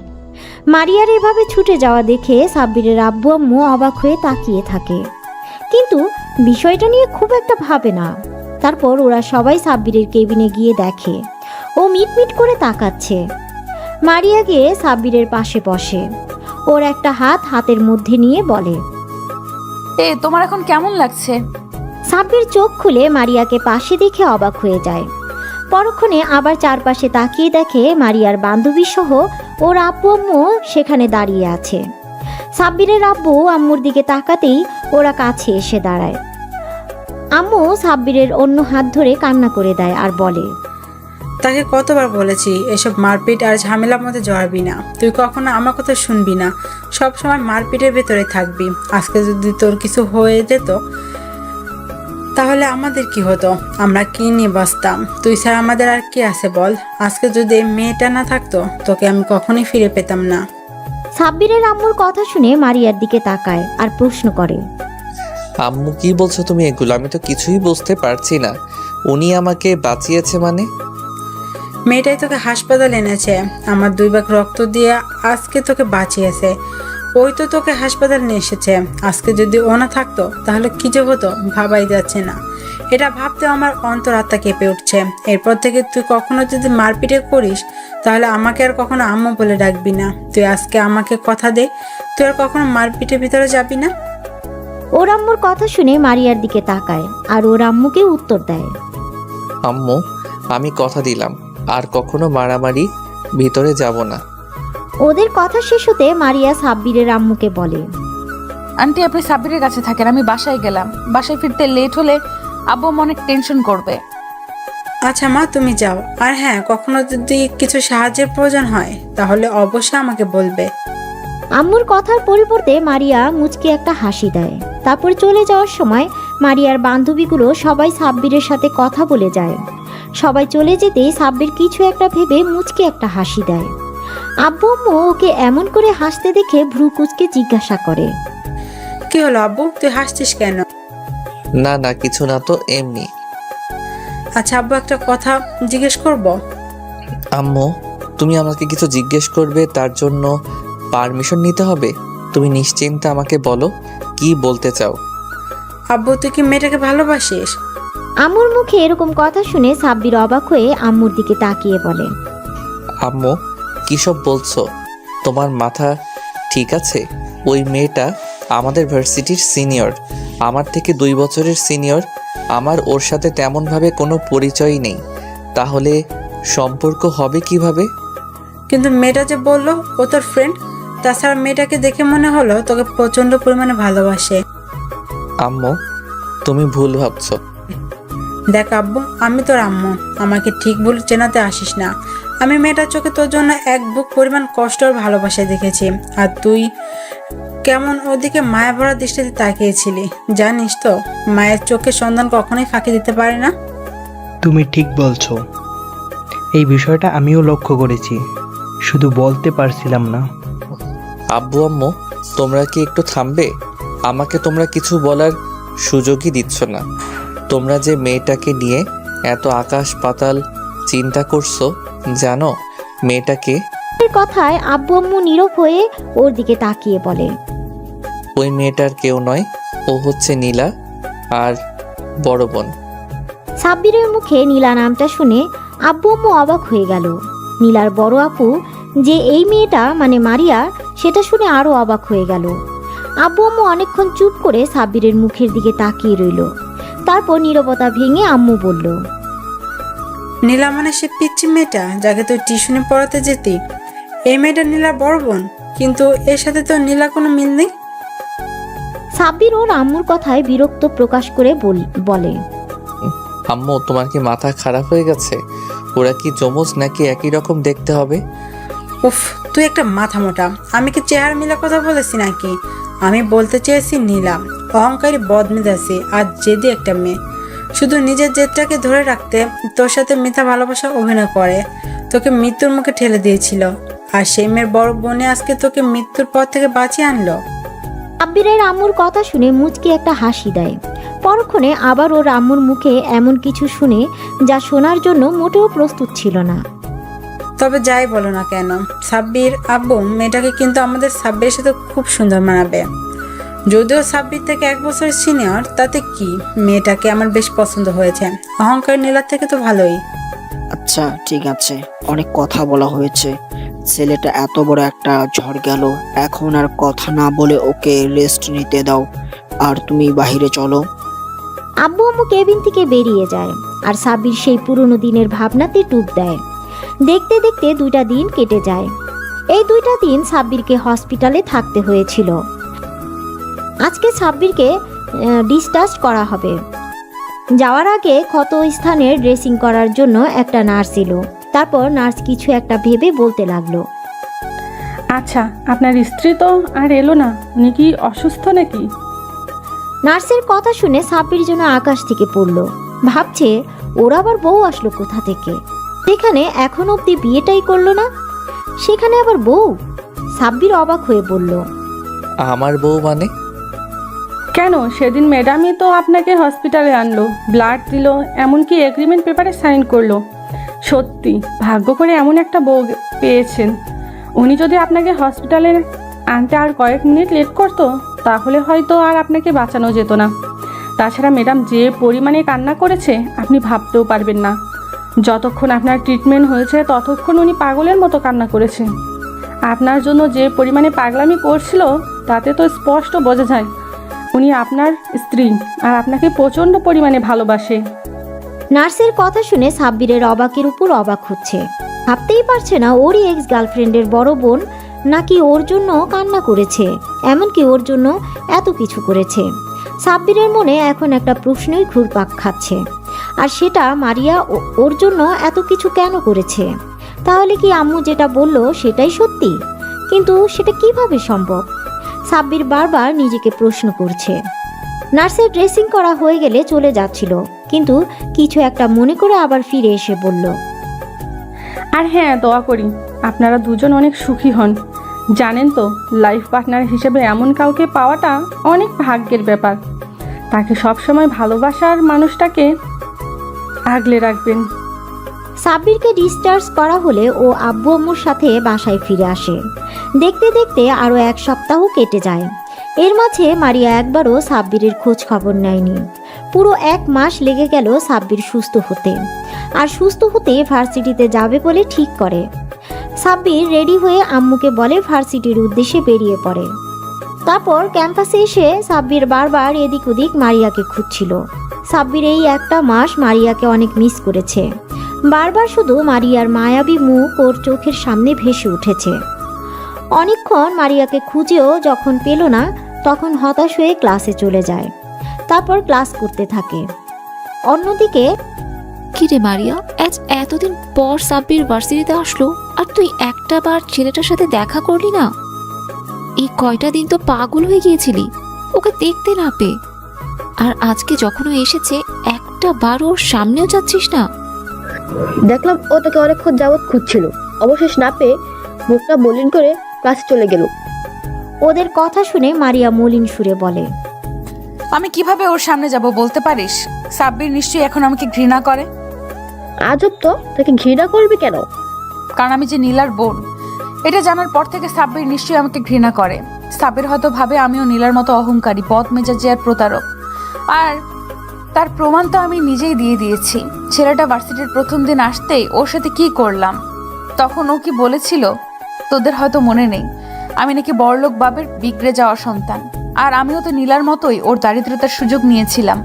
মারিয়ার এভাবে ছুটে যাওয়া দেখে সাব্বিরের আব্বু আম্মু অবাক হয়ে তাকিয়ে থাকে, কিন্তু বিষয়টা নিয়ে খুব একটা ভাবে না। তারপর ওরা সবাই সাব্বিরের কেবিনে গিয়ে দেখে ও মিটমিট করে তাকাচ্ছে। মারিয়া গিয়ে সাব্বিরের পাশে বসে। ওর একটা হাত হাতের মধ্যে নিয়ে বলে, তোমার এখন কেমন লাগছে? সাব্বির চোখ খুলে মারিয়াকে পাশে দেখে অবাক হয়ে যায়। পরক্ষণে আবার চারপাশে তাকিয়ে দেখে মারিয়ার বান্ধবী সহ ওর আব্বু আম্মু সেখানে দাঁড়িয়ে আছে। সাব্বিরের আব্বু আম্মুর দিকে তাকাতেই ওরা কাছে এসে দাঁড়ায়। আম্মু সাব্বিরের অন্য হাত ধরে কান্না করে দেয় আর বলে, তাকে কতবার বলেছি এসব মারপিট আর ঝামেলার মধ্যে জড়াবি না। তুই কখনো আমার কথা শুনবি না, সব সময় মারপিটের ভেতরে থাকবি। আজকে যদি তোর কিছু হয়ে যেত তাহলে আমাদের কি হতো? আমরা কি নিয়ে বাঁচতাম? তুই ছাড়া আমাদের আর কি আছে বল? আজকে যদি এই মেয়েটা না থাকতো, তোকে আমি কখনোই ফিরে পেতাম না। সাব্বিরের আম্মুর কথা শুনে মারিয়ার দিকে তাকায় আর প্রশ্ন করে, আম্মু কি বলছো তুমি এগুলো? আমি তো কিছুই বুঝতে পারছি না। উনি আমাকে বাঁচিয়েছে মানে? মেয়েটাই তোকে হাসপাতালে এনেছে, আমার 2 ভাগ রক্ত দিয়ে আজকে তোকে বাঁচিয়েছে। ওই তো তোকে হাসপাতাল নিয়ে এসেছে। আজকে যদি ও না থাকতো তাহলে কি যে হতো ভাবাই যাচ্ছে না। এটা ভাবতে আমার অন্তরাত্মা কেঁপে উঠছে। এরপর থেকে তুই কখনো যদি মারপিটে করিস তাহলে আমাকে আর কখনো আম্মু বলে ডাকবি না। তুই আজকে আমাকে কথা দে, তুই আর কখনো মারপিটের ভিতরে যাবি না। ওর আম্মুর কথা শুনে মারিয়ার দিকে তাকায় আর ওর আম্মুকে উত্তর দেয়, আম্মু, আমি কথা দিলাম আর কখনো মারামারি ভিতরে যাব না। ওদের কথা শেষ হতে মারিয়া সাব্বিরের আম্মুকে বলে, আন্টি আপনি সাব্বিরের কাছে থাকেন, আমি বাসায় গেলাম। বাসায় ফিরতে লেট হলে আব্বু অনেক টেনশন করবে। আচ্ছা মা, তুমি যাও। আর হ্যাঁ, কখনো যদি কিছু সাহায্যের প্রয়োজন হয় তাহলে অবশ্যই আমাকে বলবে। আম্মুর কথার পরিবর্তে মারিয়া মুচকি একটা হাসি দেয়। তারপর চলে যাওয়ার সময় মারিয়ার বান্ধবীগুলো সবাই সাব্বিরের সাথে কথা বলে যায়। সবাই চলে যেতেই সাব্বির কিছু একটা ভেবে মুচকি একটা হাসি দেয়। আব্বু আম্মু ওকে এমন করে হাসতে দেখে ভ্রু কুঁচকে জিজ্ঞাসা করে, কি হলো আব্বু, তুই হাসছিস কেন? না না, কিছু না তো, এমনি। আচ্ছা আব্বু, একটা কথা জিজ্ঞেস করব? আম্মু, তুমি আমাকে কিছু জিজ্ঞেস করবে, তার জন্য পারমিশন নিতে হবে? তুমি নিশ্চিন্তে আমাকে বলো কি বলতে চাও। আব্বু, তুই কি মেয়েটাকে ভালোবাসিস? আম্মুর মুখে এরকম কথা শুনে সাব্বির অবাক হয়ে আম্মুর দিকে তাকিয়ে বলে, আম্মু, কী সব বলছো? তোমার মাথা ঠিক আছে? ওই মেয়েটা আমাদের ভার্সিটির সিনিয়র, আমার থেকে 2 বছরের সিনিয়র। আমার ওর সাথে তেমনভাবে কোনো পরিচয়ই নেই, তাহলে সম্পর্ক হবে কিভাবে? কিন্তু মেয়েটা যে বললো ও তোর ফ্রেন্ড, তাছাড়া মেয়েটাকে দেখে মনে হলো তোকে প্রচন্ড পরিমাণে ভালোবাসে। আম্মু, তুমি ভুল ভাবছো। দেখ আব্বু, আমি তোর আম্মু, আমাকে ঠিক ভুল চেনাতে আসিস না। আমি মেয়েটার চোখে তোর জন্য এক বুক পরিমাণ কষ্ট আর ভালোবাসা দেখেছি, আর তুই কেমন ওদিকে মায়া ভরা দৃষ্টিতে তাকিয়েছিলি। জানিস তো, মায়ের চোখে সন্তান কখনোই ফাঁকি দিতে পারে না। তুমি ঠিক বলছো, এই বিষয়টা আমিও লক্ষ্য করেছি, শুধু বলতে পারছিলাম না। আব্বু আম্মু, তোমরা কি একটু থামবে? আমাকে তোমরা কিছু বলার সুযোগই দিচ্ছ না। তোমরা যে মেয়েটাকে নিয়ে এত আকাশ পাতাল চিন্তা করছো, জানো মেয়েটাকে? এর কথায় আব্বু আম্মু নীরব হয়ে ওর দিকে তাকিয়ে বলে, ওই মেয়েটার কেউ নয়, ও হচ্ছে নীলা আর বড় বোন। সাব্বিরের মুখে নীলা নামটা শুনে আব্বু আম্মু অবাক হয়ে গেল। নীলার বড় আপু যে এই মেয়েটা মানে মারিয়া, সেটা শুনে আরো অবাক হয়ে গেল। আব্বু আম্মু অনেকক্ষণ চুপ করে সাব্বিরের মুখের দিকে তাকিয়ে রইল। তারপর নীরবতা ভেঙে আম্মু বলল, নীলা মানে সে পিচ্ছি মেয়েটা যাকে তুই টিউশনে পড়াতে যেতি? এই মেয়েটা নীলার বড় বোন, কিন্তু এর সাথে তো নীলা কোনো মিল নেই। সাব্বির ওর আম্মুর কথায় বিরক্ত প্রকাশ করে বলে, আম্মু, তোমার কি মাথা খারাপ হয়ে গেছে? ওরা কি যমজ নাকি একই রকম দেখতে হবে? উফ, তুই একটা মাথা মোটা। আমি কি চেহারা মিলা কথা বলেছি নাকি? আমি বলতে চেয়েছি নীলা অহংকারী বদমেজাজি আর জেদি একটা মেয়ে, শুধু নিজের জেদটাকে ধরে রাখতে তোর সাথে মিথ্যা ভালোবাসা অভিনয় করে তোকে মৃত্যুর মুখে ঠেলে দিয়েছিল, আর সেই মেয়ের বড় বোনে আজকে তোকে মৃত্যুর পথ থেকে বাঁচিয়ে আনলো। সাব্বিরের আম্মুর কথা শুনে মুচকি একটা হাসি দেয়। পরক্ষণে আবার ওর আম্মুর মুখে এমন কিছু শুনে যা শোনার জন্য মোটেও প্রস্তুত ছিল না। তবে যাই বলো না কেন, সাব্বির আব্বু, মেয়েটাকে কিন্তু আমাদের সাব্বিরের সাথে খুব সুন্দর মানাবে। যদিও সাব্বির থেকে 1 বছর সিনিয়র, তাতে কি, মেয়েটাকে আমার বেশ পছন্দ হয়েছে। অহংকার নীলার থেকে তো ভালোই। আচ্ছা ঠিক আছে, অনেক কথা বলা হয়েছে। ছেলেটা এত বড় একটা ঝড় গেল, এখন আর কথা না বলে ওকে রেস্ট নিতে দাও, আর তুমি বাইরে চলো। আব্বু আম্মু কেবিন থেকে বেরিয়ে যায়, আর সাব্বির সেই পুরনো দিনের ভাবনাতে ডুব দেয়। দেখতে দেখতে 2টা দিন কেটে যায়। এই 2টা দিন সাব্বিরকে হসপিটালে থাকতে হয়েছিল। আজকে সাব্বিরকে ডিসচার্জ করা হবে। যাওয়ার আগে ক্ষত স্থানের ড্রেসিং করার জন্য একটা নার্স এলো। তারপর নার্স কিছু একটা ভেবে বলতে লাগলো, আচ্ছা, আপনার স্ত্রী তো আর এলো না, উনি কি অসুস্থ নাকি? নার্সের কথা শুনে সাব্বির যেন আকাশ থেকে পড়ল। ভাবছে ওর আবার বউ আসলো কোথা থেকে, সেখানে এখন অবধি বিয়েটাই করলো না, সেখানে আবার বউ। সাব্বির অবাক হয়ে বলল, আমার বউ মানে? কেন, সেদিন ম্যাডামই তো আপনাকে হসপিটালে আনলো, ব্লাড দিল, এমনকি এগ্রিমেন্ট পেপারে সাইন করলো। সত্যি ভাগ্য করে এমন একটা বউ পেয়েছেন। উনি যদি আপনাকে হসপিটালে আনতে আর কয়েক মিনিট লেট করতো, তাহলে হয়তো আর আপনাকে বাঁচানো যেত না। তাছাড়া ম্যাডাম যে পরিমাণে কান্না করেছে আপনি ভাবতেও পারবেন না। যতক্ষণ আপনার ট্রিটমেন্ট হয়েছে ততক্ষণ উনি পাগলের মতো কান্না করেছে। আপনার জন্য যে পরিমাণে পাগলামি করছিল তাতে তো স্পষ্ট বোঝা যায় উনি আপনার স্ত্রী আর আপনাকে প্রচণ্ড পরিমাণে ভালোবাসে। নার্সের কথা শুনে সাব্বিরের অবাকের উপর অবাক হচ্ছে। ভাবতেই পারছে না ওরই এক্স গার্লফ্রেন্ডের বড় বোন নাকি ওর জন্য কান্না করেছে, এমনকি ওর জন্য এত কিছু করেছে। সাব্বিরের মনে এখন একটা প্রশ্নই ঘুরপাক খাচ্ছে, আর সেটা মারিয়া ওর জন্য এত কিছু কেন করেছে। তাহলে কি আম্মু যেটা বলল সেটাই সত্যি? কিন্তু সেটা কিভাবে সম্ভব? সাব্বির বারবার নিজেকে প্রশ্ন করছে। নার্সের ড্রেসিং করা হয়ে গেলে চলে যাচ্ছিল, কিন্তু কিছু একটা মনে করে আবার ফিরে এসে বলল, আর হ্যাঁ, দোয়া করি আপনারা দুজন অনেক সুখী হন। জানেন তো, লাইফ পার্টনার হিসেবে এমন কাউকে পাওয়াটা অনেক ভাগ্যের ব্যাপার। তাকে সবসময় ভালোবাসার মানুষটাকে আগলে রাখবেন। সাব্বিরকে ডিসচার্জ করা হলে ও আব্বু আম্মুর সাথে বাসায় ফিরে আসে। দেখতে দেখতে আরও 1 সপ্তাহ কেটে যায়। এর মাঝে মারিয়া একবারও সাব্বিরের খোঁজ খবর নেয়নি। পুরো 1 মাস লেগে গেল সাব্বির সুস্থ হতে। আর সুস্থ হতে ভার্সিটিতে যাবে বলে ঠিক করে। সাব্বির রেডি হয়ে আম্মুকে বলে ভার্সিটির উদ্দেশ্যে বেরিয়ে পড়ে। তারপর ক্যাম্পাসে এসে সাব্বির বারবার এদিক ওদিক মারিয়াকে খুঁজছিল। সাব্বির এই 1টা মাস মারিয়াকে অনেক মিস করেছে। বারবার শুধু মারিয়ার মায়াবী মুখ ওর চোখের সামনে ভেসে উঠেছে। অনেকক্ষণ মারিয়াকে খুঁজেও যখন পেল না, তখন হতাশ হয়ে ক্লাসে চলে যায়। তারপর ক্লাস করতে থাকে। অন্যদিকে কি রে মারিয়া, আজ এতদিন পর সাব্বির ভার্সিটিতে আসলো আর তুই একটা বার ছেলেটার সাথে দেখা করলি না? এই কয়টা দিন তো পাগল হয়ে গিয়েছিলি ওকে দেখতে না পেয়ে, আর আজকে যখন ও এসেছে একটা বার ওর সামনেও যাচ্ছিস না। দেখলাম ও তোকে অনেকক্ষণ যাবৎ খুঁজছিল, অবশেষ না পেয়ে মুখটা মলিন করে ক্লাসে চলে গেল। ওদের কথা শুনে মারিয়া মলিন সুরে বলে, আমি কিভাবে ওর সামনে যাব বলতে পারিস? সাব্বির নিশ্চয়ই এখন আমাকে ঘৃণা করে। আজব তো, তাকে ঘৃণা করবি কেন? কারণ আমি যে নীলার বোন, এটা জানার পর থেকে সাব্বির নিশ্চয়ই আমাকে ঘৃণা করে। সাব্বির হয়তো ভাবে আমিও নীলার মতো অহংকারী, বদমেজাজি আর প্রতারক। আর তার প্রমাণ তো আমি নিজেই দিয়ে দিয়েছি। ছেলেটা ভার্সিটির প্রথম দিন আসতেই ওর সাথে কি করলাম, তখন ও কি বলেছিল তোদের হয়তো মনে নেই, আমি নাকি বড়লোক বাবের বিগড়ে যাওয়া সন্তান। আর আমিও তো নীলার মতোই ওর দারিদ্রতার সুযোগ নিয়েছিলাম।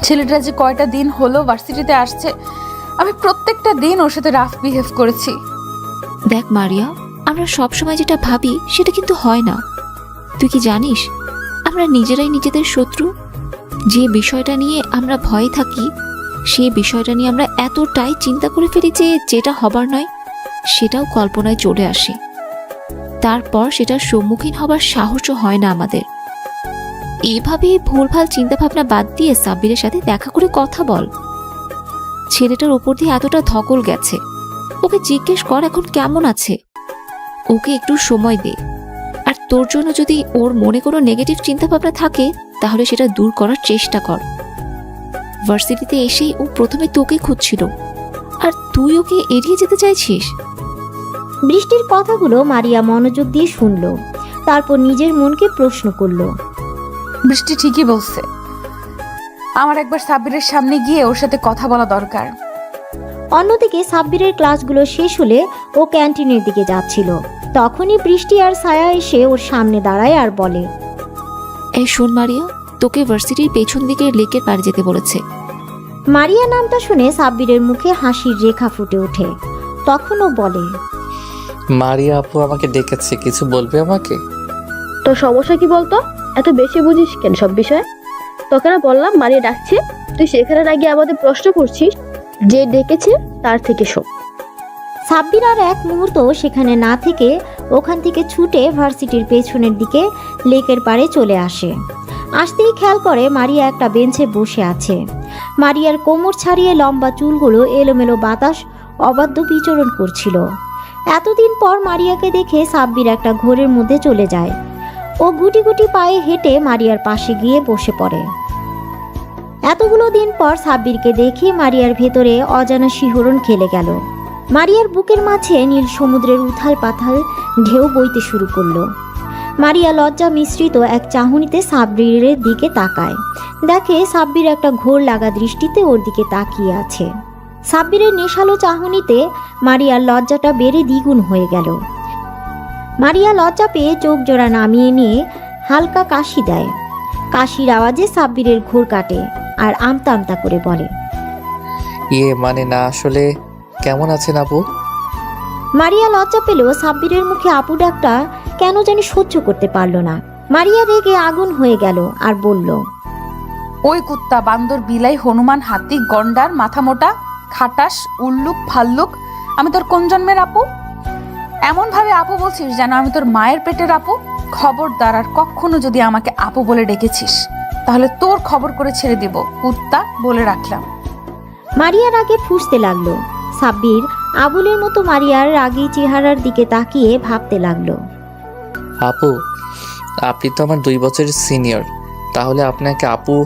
ছেলেটা যে কয়টা দিন হলো ভার্সিটিতে আসছে, আমি প্রত্যেকটা দিন ওর সাথে রাফ বিহেভ করেছি। দেখ মারিয়া, আমরা সবসময় যেটা ভাবি সেটা কিন্তু হয় না। তুই কি জানিস আমরা নিজেরাই নিজেদের শত্রু? যে বিষয়টা নিয়ে আমরা ভয়ে থাকি সেই বিষয়টা নিয়ে আমরা এতটাই চিন্তা করে ফেলি যে যেটা হবার নয় সেটাও কল্পনায় চলে আসে। তারপর সেটার সম্মুখীন হবার সাহসও হয় না আমাদের। এভাবে ভুলভাল চিন্তাভাবনা বাদ দিয়ে সাব্বিরের সাথে দেখা করে কথা বল। ছেলেটার ওপর দিয়ে এতটা ধকল গেছে, ওকে জিজ্ঞেস কর এখন কেমন আছে। ওকে একটু সময় দে। আর তোর জন্য যদি ওর মনে কোনো নেগেটিভ চিন্তাভাবনা থাকে তাহলে সেটা দূর করার চেষ্টা কর। ভার্সিটিতে এসেই ও প্রথমে তোকে খুঁজছিল আর তুই ওকে এড়িয়ে যেতে চাইছিস। বৃষ্টির কথাগুলো মারিয়া মনোযোগ দিয়ে শুনল। তারপর নিজের মনকে প্রশ্ন করল, বৃষ্টি ঠিকই বলছে, আমার একবার সাব্বিরের সামনে গিয়ে ওর সাথে কথা বলা দরকার। অন্যদিকে সাব্বিরের ক্লাসগুলো শেষ হলে ও ক্যান্টিনের দিকে যাচ্ছিল। তখনই বৃষ্টি আর ছায়া এসে ওর সামনে দাঁড়ায় আর বলে, এই শোন মারিয়া, তোকে ভার্সিটির পেছন দিকে লেকের পাড়ে যেতে বলেছে। মারিয়া নামটা শুনে সাব্বিরের মুখে হাসির রেখা ফুটে ওঠে। তখন ও বলে, মারিয়া আপু আমাকে ডেকেছে, কিছু বলবে আমাকে? তোর সমস্যা কি বলতো? এত বেশি বুঝিস কেন সব বিষয়ে? তোকে না বললাম মারিয়া ডাকছে, তুই সেখানে না গিয়ে আমাদের প্রশ্ন করছিস। যে ডেকেছে তার থেকে শোন। সাব্বির আর এক মুহূর্ত সেখানে না থেকে ওখান থেকে ছুটে ভার্সিটির পেছনের দিকে লেকের পাড়ে চলে আসে। আসতেই খেয়াল করে মারিয়া একটা বেঞ্চে বসে আছে। মারিয়ার কোমর ছাড়িয়ে লম্বা চুলগুলো এলোমেলো বাতাস অবাধ্য বিচরণ করছিল। এতদিন পর মারিয়াকে দেখে সাব্বির একটা ঘোরের মধ্যে চলে যায়। ও গুটি গুটি পায়ে হেঁটে মারিয়ার পাশে গিয়ে বসে পড়ে। এতগুলো দিন পর সাব্বিরকে দেখে মারিয়ার ভেতরে অজানা শিহরণ খেলে গেল। মারিয়ার বুকের মাঝে নীল সমুদ্রের উথাল পাথাল ঢেউ বইতে শুরু করলো। মারিয়া লজ্জা মিশ্রিত এক চাহনিতে সাব্বিরের দিকে তাকায়। দেখে সাব্বির একটা ঘোর লাগা দৃষ্টিতে ওর দিকে তাকিয়ে আছে। সাব্বিরের নেশালো চাহনিতে মারিয়ার লজ্জাটা বেড়ে দ্বিগুণ হয়ে গেল। মারিয়া লজ্জা পেয়ে চোখ জোড়া নামিয়ে নিয়ে হালকা কাশি দেয়। কাশির আওয়াজে সাব্বিরের ঘোর কাটে আর আমতা আমতা করে বলে, মানে না, আসলে কেমন আছেন আপু? মারিয়া লজ্জা পেলেও সাব্বিরের মুখে আপু ডাকটা কেন জানি সহ্য করতে পারল না। মারিয়া রেগে আগুন হয়ে গেল আর বলল, ওই কুত্তা, বান্দর, বিলাই, হনুমান, হাতি, গন্ডার, মাথা মোটা, খাটাস, উল্লুক, ফাল্লুক, আমি তোর কোন জন্মের আপু? এমন ভাবে আপু বলছিস যেন আমি তোর মায়ের পেটের আপু। খবরদার, আর কখনো যদি আমাকে আপু বলে ডেকেছিস তাহলে তোর খবর করে ছেড়ে দেব, কুত্তা, বলে রাখলাম। মারিয়ার আগে ফুঁসতে লাগলো। সাব্বির আবুলের মতো মারিয়ার রাগী চেহারার দিকে তাকিয়ে ভাবতে লাগলো, আপু, আপনি তো আমার 2 বছরের সিনিয়র, তাহলে আপনাকে আপু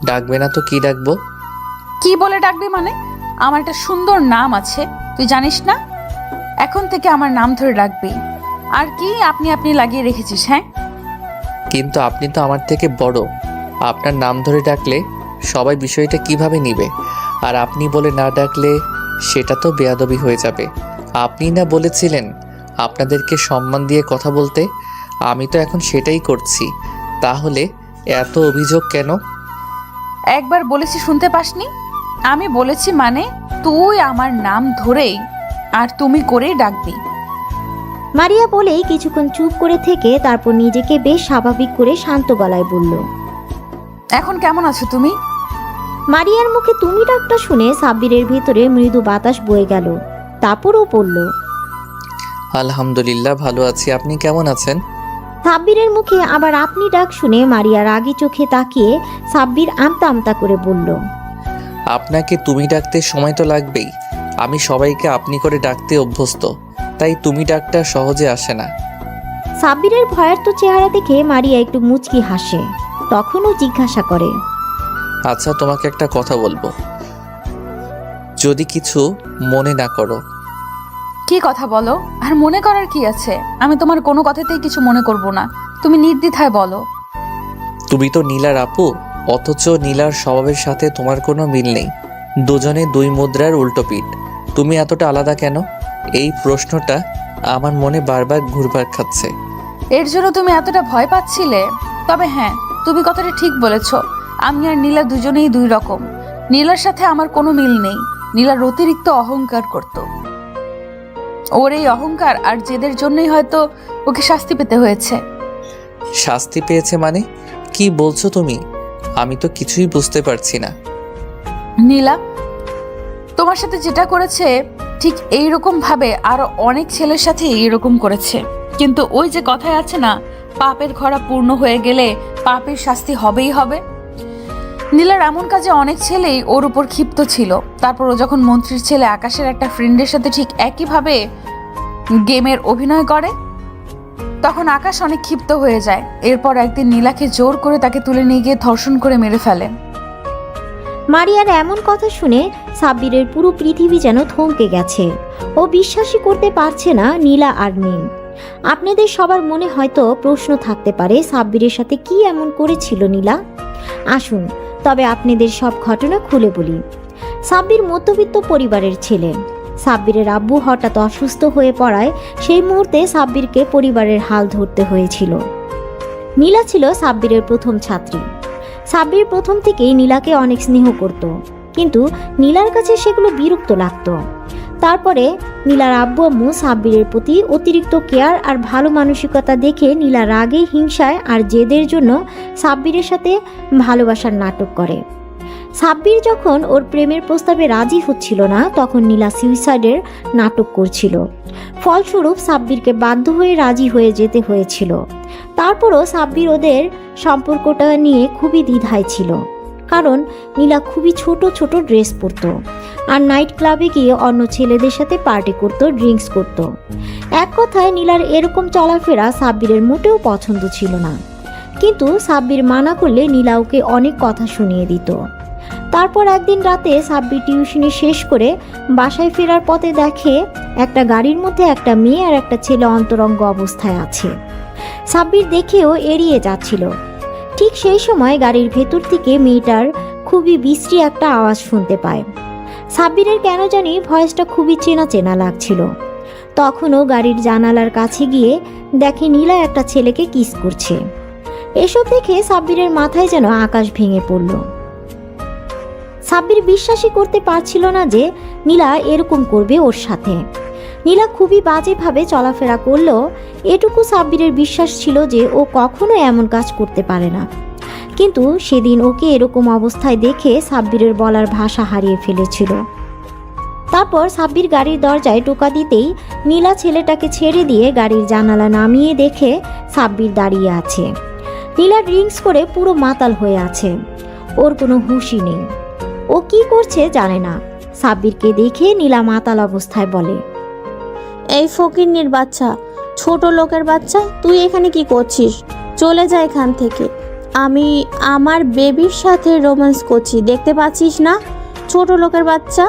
ডাকবে না তো কি ডাকবো? কি বলে ডাকবি মানে? আমার একটা সুন্দর নাম আছে, তুই জানিস না? এখন থেকে আমার নাম ধরে ডাকবি। আর কি আপনি আপনি লাগিয়ে রেখেছিস? হ্যাঁ, কিন্তু আপনি তো আমার থেকে বড়, আপনার নাম ধরে ডাকলে সবাই বিষয়টা কিভাবে নিবে? আর আপনি বলে না ডাকলে সেটা তো বেয়াদবি হয়ে যাবে। আপনি না বলেছিলেন আপনাদেরকে সম্মান দিয়ে কথা বলতে, আমি তো এখন সেটাই করছি। তাহলে এত অভিযোগ কেন? একবার বলেছি শুনতে পাসনি? আমি বলেছি মানে তুই আমার নাম ধরেই আর তুমি করেই ডাকবি। মারিয়া বলেই কিছুক্ষণ চুপ করে থেকে তারপর নিজেকে বেশ স্বাভাবিক করে শান্ত গলায় বলল। এখন কেমন আছো তুমি? মারিয়ার মুখে তুমি ডাকটা শুনে সাব্বিরের ভেতরে মৃদু বাতাস বয়ে গেল। তারপরও বলল, আলহামদুলিল্লাহ ভালো আছি, আপনি কেমন আছেন? সাব্বিরের মুখে আবার আপনি ডাক শুনে মারিয়া রাগী চোখে তাকিয়ে সাব্বির আমতা আমতা করে বলল, আপনাকে তুমি ডাকতে সময় তো লাগবেই। আমি সবাইকে আপনি করে ডাকতে অভ্যস্ত, তাই তুমি ডাকটা সহজে আসে না। সাব্বিরের ভয়ার্ত চেহারা দেখে মারিয়া একটু মুচকি হাসে। তখনও জিজ্ঞাসা করে, আচ্ছা, তোমাকে একটা কথা বলবো, যদি কিছু মনে না করো। কি কথা বলো? আর মনে করার কি আছে? আমি তোমার কোনো কথাতেই কিছু মনে করব না, তুমি নির্দ্বিধায় বলো। তুমি তো নীলার আপু, অথচ নীলার স্বভাবের সাথে তোমার কোনো মিল নেই। দুজনে দুই মুদ্রার উল্টো পিঠ। তুমি এতটা আলাদা কেন? এই প্রশ্নটা আমার মনে বারবার ঘুরপাক খাচ্ছে। এর জন্য তুমি এতটা ভয় পাচ্ছিলে? তবে হ্যাঁ, তুমি কথাটা ঠিক বলেছ। আমি আর নীলা দুজনেই দুই রকম। নীলার সাথে আমার কোনো মিল নেই। নীলার অতিরিক্ত অহংকার করত। ওর এই অহংকার আর জেদের জন্যই হয়তো ওকে শাস্তি পেতে হয়েছে। শাস্তি পেয়েছে মানে? কি বলছো তুমি? আমি তো কিছুই বুঝতে পারছি না। নীলা তোমার সাথে যেটা করেছে ঠিক এইরকম ভাবে আরো অনেক ছেলের সাথে এইরকম করেছে। কিন্তু ওই যে কথায় আছে না, পাপের খরা পূর্ণ হয়ে গেলে পাপের শাস্তি হবেই হবে। নীলার এমন কাজে অনেক ছেলেই ওর উপর ক্ষিপ্ত ছিল। তারপর ও যখন মন্ত্রীর ছেলে আকাশের একটা ফ্রেন্ডের সাথে ঠিক একইভাবে গেমের অভিনয় করে, তখন আকাশ অনেক ক্ষিপ্ত হয়ে যায়। এরপর একদিন নীলাকে জোর করে তাকে তুলে নিয়ে গিয়ে ধর্ষণ করে মেরে ফেলে। মারিয়ার এমন কথা শুনে সাব্বিরের পুরো পৃথিবী যেন থমকে গেছে। ও বিশ্বাসই করতে পারছে না নীলা আর নেই। আপনাদের সবার মনে হয়তো প্রশ্ন থাকতে পারে, সাব্বিরের সাথে কি এমন করেছিল নীলা? আসুন তবে আপনাদের সব ঘটনা খুলে বলি। সাব্বির মধ্যবিত্ত পরিবারের ছেলে। সাব্বিরের আব্বু হঠাৎ অসুস্থ হয়ে পড়ায় সেই মুহূর্তে সাব্বিরকে পরিবারের হাল ধরতে হয়েছিল। নীলা ছিল সাব্বিরের প্রথম ছাত্রী। সাব্বির প্রথম থেকেই নীলাকে অনেক স্নেহ করত, কিন্তু নীলার কাছে সেগুলো বিরক্ত লাগত। তারপরে নীলার আব্বু আম্মু সাব্বিরের প্রতি অতিরিক্ত কেয়ার আর ভালো মানসিকতা দেখে নীলা রাগে, হিংসায় আর জেদের জন্য সাব্বিরের সাথে ভালোবাসার নাটক করে। সাব্বির যখন ওর প্রেমের প্রস্তাবে রাজি হচ্ছিল না, তখন নীলা সুইসাইডের নাটক করছিল। ফলস্বরূপ সাব্বিরকে বাধ্য হয়ে রাজি হয়ে যেতে হয়েছিল। তারপরও সাব্বির ওদের সম্পর্কটা নিয়ে খুবই দ্বিধায় ছিল, কারণ নীলা খুবই ছোট ছোট ড্রেস পরতো আর নাইট ক্লাবে গিয়ে অন্য ছেলেদের সাথে পার্টি করতো, ড্রিঙ্কস করতো। এক কথায় নীলার এরকম চলাফেরা সাব্বিরের মোটেও পছন্দ ছিল না। কিন্তু সাব্বির মানা করলে নীলা ওকে অনেক কথা শুনিয়ে দিত। তারপর একদিন রাতে সাব্বির টিউশনি শেষ করে বাসায় ফেরার পথে দেখে একটা গাড়ির মধ্যে একটা মেয়ে আর একটা ছেলে অন্তরঙ্গ অবস্থায় আছে। সাব্বির দেখেও এড়িয়ে যাচ্ছিল। ঠিক সেই সময় গাড়ির ভেতর থেকে মেয়েটার খুবই বিশ্রী একটা আওয়াজ শুনতে পায়। সাব্বিরের কেন জানি ভয়েসটা খুবই চেনা চেনা লাগছিল। তখনও গাড়ির জানালার কাছে গিয়ে দেখে নীলা একটা ছেলেকে কিস করছে। এসব দেখে সাব্বিরের মাথায় যেন আকাশ ভেঙে পড়ল। সাব্বির বিশ্বাসই করতে পারছিল না যে নীলা এরকম করবে ওর সাথে। নীলা খুবই বাজেভাবে চলাফেরা করলেও এটুকু সাব্বিরের বিশ্বাস ছিল যে ও কখনো এমন কাজ করতে পারে না। কিন্তু সেদিন ওকে এরকম অবস্থায় দেখে সাব্বিরের বলার ভাষা হারিয়ে ফেলেছিল। তারপর সাব্বির গাড়ির দরজায় টোকা দিতেই নীলা ছেলেটাকে ছেড়ে দিয়ে গাড়ির জানালা নামিয়ে দেখে সাব্বির দাঁড়িয়ে আছে। নীলা ড্রিঙ্কস করে পুরো মাতাল হয়ে আছে, ওর কোনো হুঁশই নেই। ও কি করছে জানে না। সাব্বিরকে দেখে নীলা মাতাল অবস্থায় বলে, এই ফকিন্নির বাচ্চা, ছোট লোকের বাচ্চা, তুই এখানে কি করছিস? চলে যা এখান থেকে। আমি আমার বেবির সাথে রোম্যান্স করছি, দেখতে পাচ্ছিস না? ছোট লোকের বাচ্চা।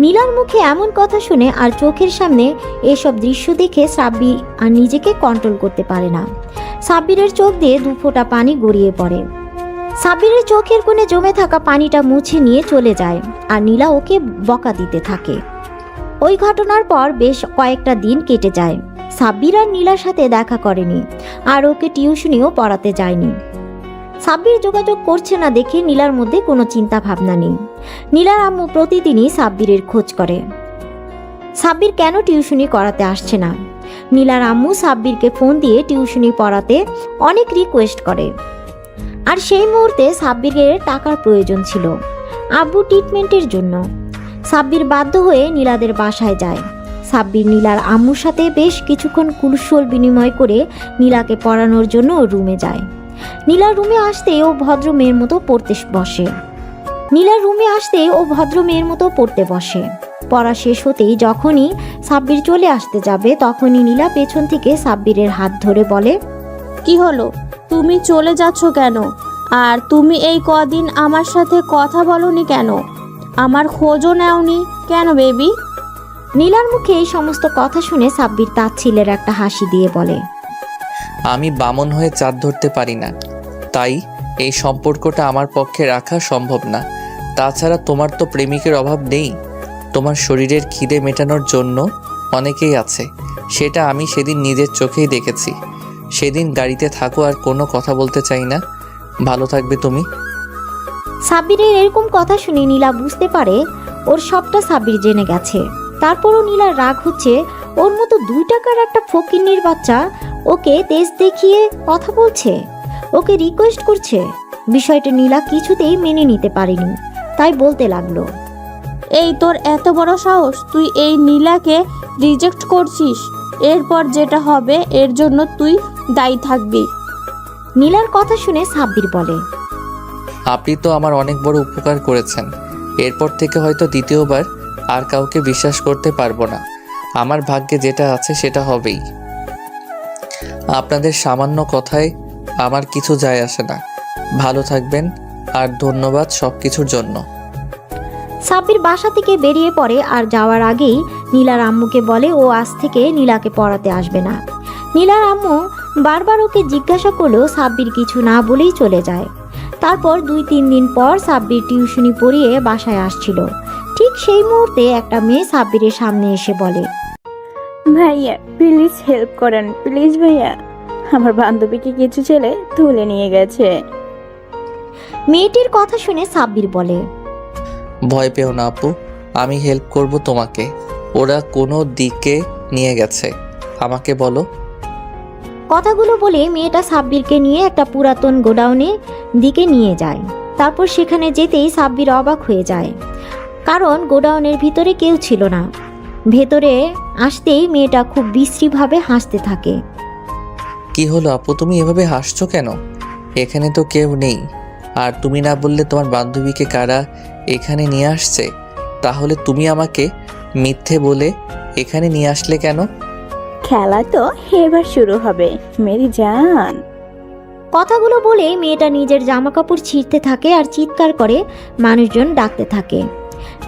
নীলার মুখে এমন কথা শুনে আর চোখের সামনে এসব দৃশ্য দেখে সাব্বির আর নিজেকে কন্ট্রোল করতে পারে না। সাব্বিরের চোখ দিয়ে দু ফোঁটা পানি গড়িয়ে পড়ে। সাব্বিরের চোখের কোণে জমে থাকা পানিটা মুছে নিয়ে চলে যায় আর নীলা ওকে বকা দিতে থাকে। ওই ঘটনার পর বেশ কয়েকটা দিন কেটে যায়। সাব্বির আর নীলার সাথে দেখা করেনি আর ওকে টিউশনিও পড়াতে যায়নি। সাব্বির যোগাযোগ করছে না দেখে নীলার মধ্যে কোনো চিন্তা ভাবনা নেই। নীলার আম্মু প্রতিদিনই সাব্বিরের খোঁজ করে সাব্বির কেন টিউশনি করাতে আসছে না। নীলার আম্মু সাব্বিরকে ফোন দিয়ে টিউশনি পড়াতে অনেক রিকোয়েস্ট করে। আর সেই মুহূর্তে সাব্বিরের টাকার প্রয়োজন ছিল আব্বু ট্রিটমেন্টের জন্য। সাব্বির বাধ্য হয়ে নীলাদের বাসায় যায়। সাব্বির নীলার আম্মুর সাথে বেশ কিছুক্ষণ কুশল বিনিময় করে নীলাকে পড়ানোর জন্য ওর রুমে যায়। নীলার রুমে আসতে ও ভদ্র মেয়ের মতো পড়তে বসে। পড়া শেষ হতেই যখনই সাব্বির চলে আসতে যাবে তখনই নীলা পেছন থেকে সাব্বিরের হাত ধরে বলে, কি হলো, তুমি চলে যাচ্ছ কেন? আর তুমি এই কদিন আমার সাথে কথা বলনি কেন? আমার খোঁজও নেওনি কেন বেবি? নীলার মুখে এই সমস্ত কথা শুনে সাব্বির তাচ্ছিলের একটা হাসি দিয়ে বলে, আমি বামন হয়ে চাঁদ ধরতে পারি না, তাই এই সম্পর্কটা আমার পক্ষে রাখা সম্ভব না। তাছাড়া তোমার তো প্রেমিকের অভাব নেই। তোমার শরীরের খিদে মেটানোর জন্য অনেকেই আছে, সেটা আমি সেদিন নিজের চোখেই দেখেছি। সেদিন গাড়িতে থাকো, আর কোনো কথা বলতে চাই না। ভালো থাকবে তুমি। সাব্বিরের এরকম কথা শুনে নীলা বুঝতে পারে ওর সবটা সাব্বির জেনে গেছে। তারপরও নীলার রাগ হচ্ছে, ওর মতো 2 টাকার একটা ফকিন্নির বাচ্চা ওকে তেজ দেখিয়ে কথা বলছে, ওকে রিকোয়েস্ট করছে। বিষয়টা নীলা কিছুতেই মেনে নিতে পারেনি, তাই বলতে লাগলো, এই তোর এত বড় সাহস, তুই এই নীলাকে রিজেক্ট করছিস। এরপর যেটা হবে এর জন্য তুই দায়ী থাকবি। নীলার কথা শুনে সাব্বির বলে, আপনি তো আমার অনেক বড় উপকার করেছেন। এরপর থেকে হয়তো দ্বিতীয়বার আর কাউকে বিশ্বাস করতে পারবো না। আমার ভাগ্যে যেটা আছে সেটা হবেই। আপনাদের সামান্য কথায় আমার কিছু যায় আসে না। ভালো থাকবেন, আর ধন্যবাদ সব কিছুর জন্য। সাব্বির বাসা থেকে বেরিয়ে পড়ে আর যাওয়ার আগেই নীলার আম্মুকে বলে ও আজ থেকে নীলাকে পড়াতে আসবে না। নীলার আম্মু বারবার ওকে জিজ্ঞাসা করলেও সাব্বির কিছু না বলেই চলে যায়। তারপর 2-3 দিন পর সাব্বির টিউশনি পড়িয়ে বাসায় আসছিল। ঠিক সেই মুহূর্তে একটা মেয়ে সাব্বিরের সামনে এসে বলে, ভাইয়া প্লিজ হেল্প করেন, প্লিজ ভাইয়া, আমার বান্ধবীকে কিছু ছেলে তুলে নিয়ে গেছে। মেয়েটির কথা শুনে সাব্বির বলে, ভয় পেও না আপু, আমি হেল্প করব তোমাকে। ওরা কোনো দিকে নিয়ে গেছে, আমাকে বলো। কথাগুলো বলে মেয়েটা সাব্বিরকে নিয়ে একটা পুরাতন গোডাউনের দিকে নিয়ে যায়। তারপর সেখানে যেতেই সাব্বির অবাক হয়ে যায়, কারণ গোডাউনের ভিতরে কেউ ছিল না। ভেতরে আসতেই মেয়েটা খুব বিশ্রীভাবে হাসতে থাকে। কি হলো আপু, তুমি এভাবে হাসছো কেন? এখানে তো কেউ নেই। আর তুমি না বললে তোমার বান্ধবীকে কারা এখানে নিয়ে আসছে? তাহলে তুমি আমাকে মিথ্যে বলে এখানে নিয়ে আসলে কেন? খেলা তো এবার শুরু হবে মেরি জান। কথাগুলো বলে মেয়েটা নিজের জামা কাপড় ছিঁড়তে থাকে আর চিৎকার করে মানুষজন ডাকতে থাকে।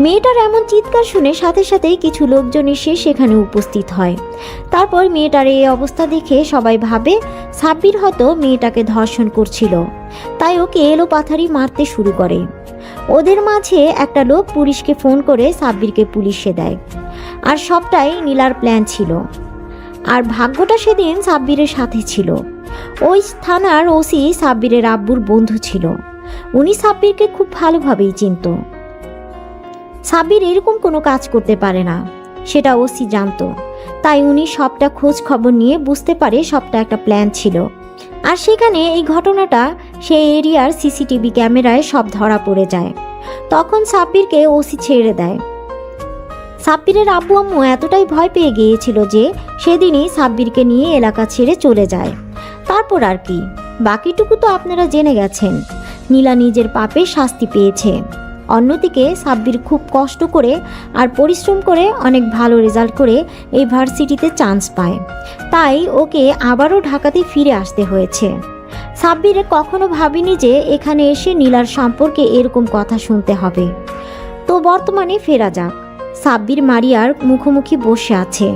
মেয়েটার এমন চিৎকার শুনে সাথে সাথেই কিছু লোকজন এসে সেখানে উপস্থিত হয়। তারপর মেয়েটার এই অবস্থা দেখে সবাই ভাবে সাব্বির হয়তো মেয়েটাকে ধর্ষণ করছিল, তাই ওকে এলোপাথারি মারতে শুরু করে। ওদের মাঝে একটা লোক পুলিশকে ফোন করে সাব্বিরকে পুলিশে দেয়। আর সবটাই নীলার প্ল্যান ছিল। আর ভাগ্যটা সেদিন সাব্বিরের সাথে ছিল। ওই থানার ওসি সাব্বিরের আব্বুর বন্ধু ছিল। উনি সাব্বিরকে খুব ভালোভাবেই চিনত। সাব্বির এরকম কোনো কাজ করতে পারে না, সেটা ওসি জানতো। তাই উনি সবটা খোঁজ খবর নিয়ে বুঝতে পারে সবটা একটা প্ল্যান ছিল। আর সেখানে এই ঘটনাটা সেই এরিয়ার সিসিটিভি ক্যামেরায় সব ধরা পড়ে যায়। তখন সাব্বিরকে ওসি ছেড়ে দেয়। সাব্বিরের আব্বু আম্মু এতটাই ভয় পেয়ে গিয়েছিল যে সেদিনই সাব্বিরকে নিয়ে এলাকা ছেড়ে চলে যায়। তারপর আর কি, বাকিটুকু তো আপনারা জেনে গেছেন। নীলা নিজের পাপে শাস্তি পেয়েছে। অন্যদিকে সাব্বির খুব কষ্ট করে আর পরিশ্রম করে অনেক ভালো রেজাল্ট করে এই ভার্সিটিতে চান্স পায়, তাই ওকে আবারও ঢাকাতে ফিরে আসতে হয়েছে। সাব্বির কখনো ভাবেনি যে এখানে এসে নীলার সম্পর্কে এরকম কথা শুনতে হবে। তো তো বর্তমানে ফেরা যাক। সাব্বির মারিয়ার মুখোমুখি বসে আছে।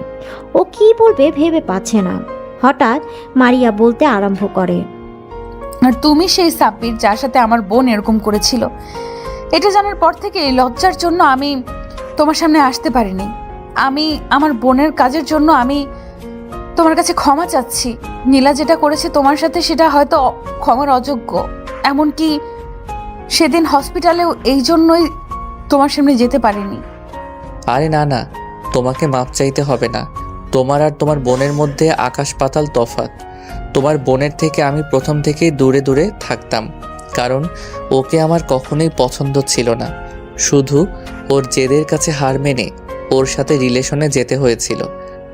ও কি বলবে ভেবে পাচ্ছে না। হঠাৎ মারিয়া বলতে আরম্ভ করে, আর তুমি সেই সাব্বির যার সাথে আমার বোন এরকম করেছিল। এটা জানার পর থেকে লজ্জার জন্য আমি তোমার সামনে আসতে পারিনি। আমি আমার বোনের কাজের জন্য আমি তোমার কাছে ক্ষমা চাচ্ছি। নীলা যেটা করেছে তোমার সাথে সেটা হয়তো ক্ষমার অযোগ্য। এমনকি সেদিন হসপিটালেও এই জন্যই তোমার সামনে যেতে পারিনি। আরে না না, তোমাকে মাপ চাইতে হবে না। তোমার আর তোমার বোনের মধ্যে আকাশ পাতাল তফাৎ। তোমার বোনের থেকে আমি প্রথম থেকেই দূরে দূরে থাকতাম, কারণ ওকে আমার কখনোই পছন্দ ছিল না। শুধু ওর জেদের কাছে হার মেনে ওর সাথে রিলেশনে যেতে হয়েছিল।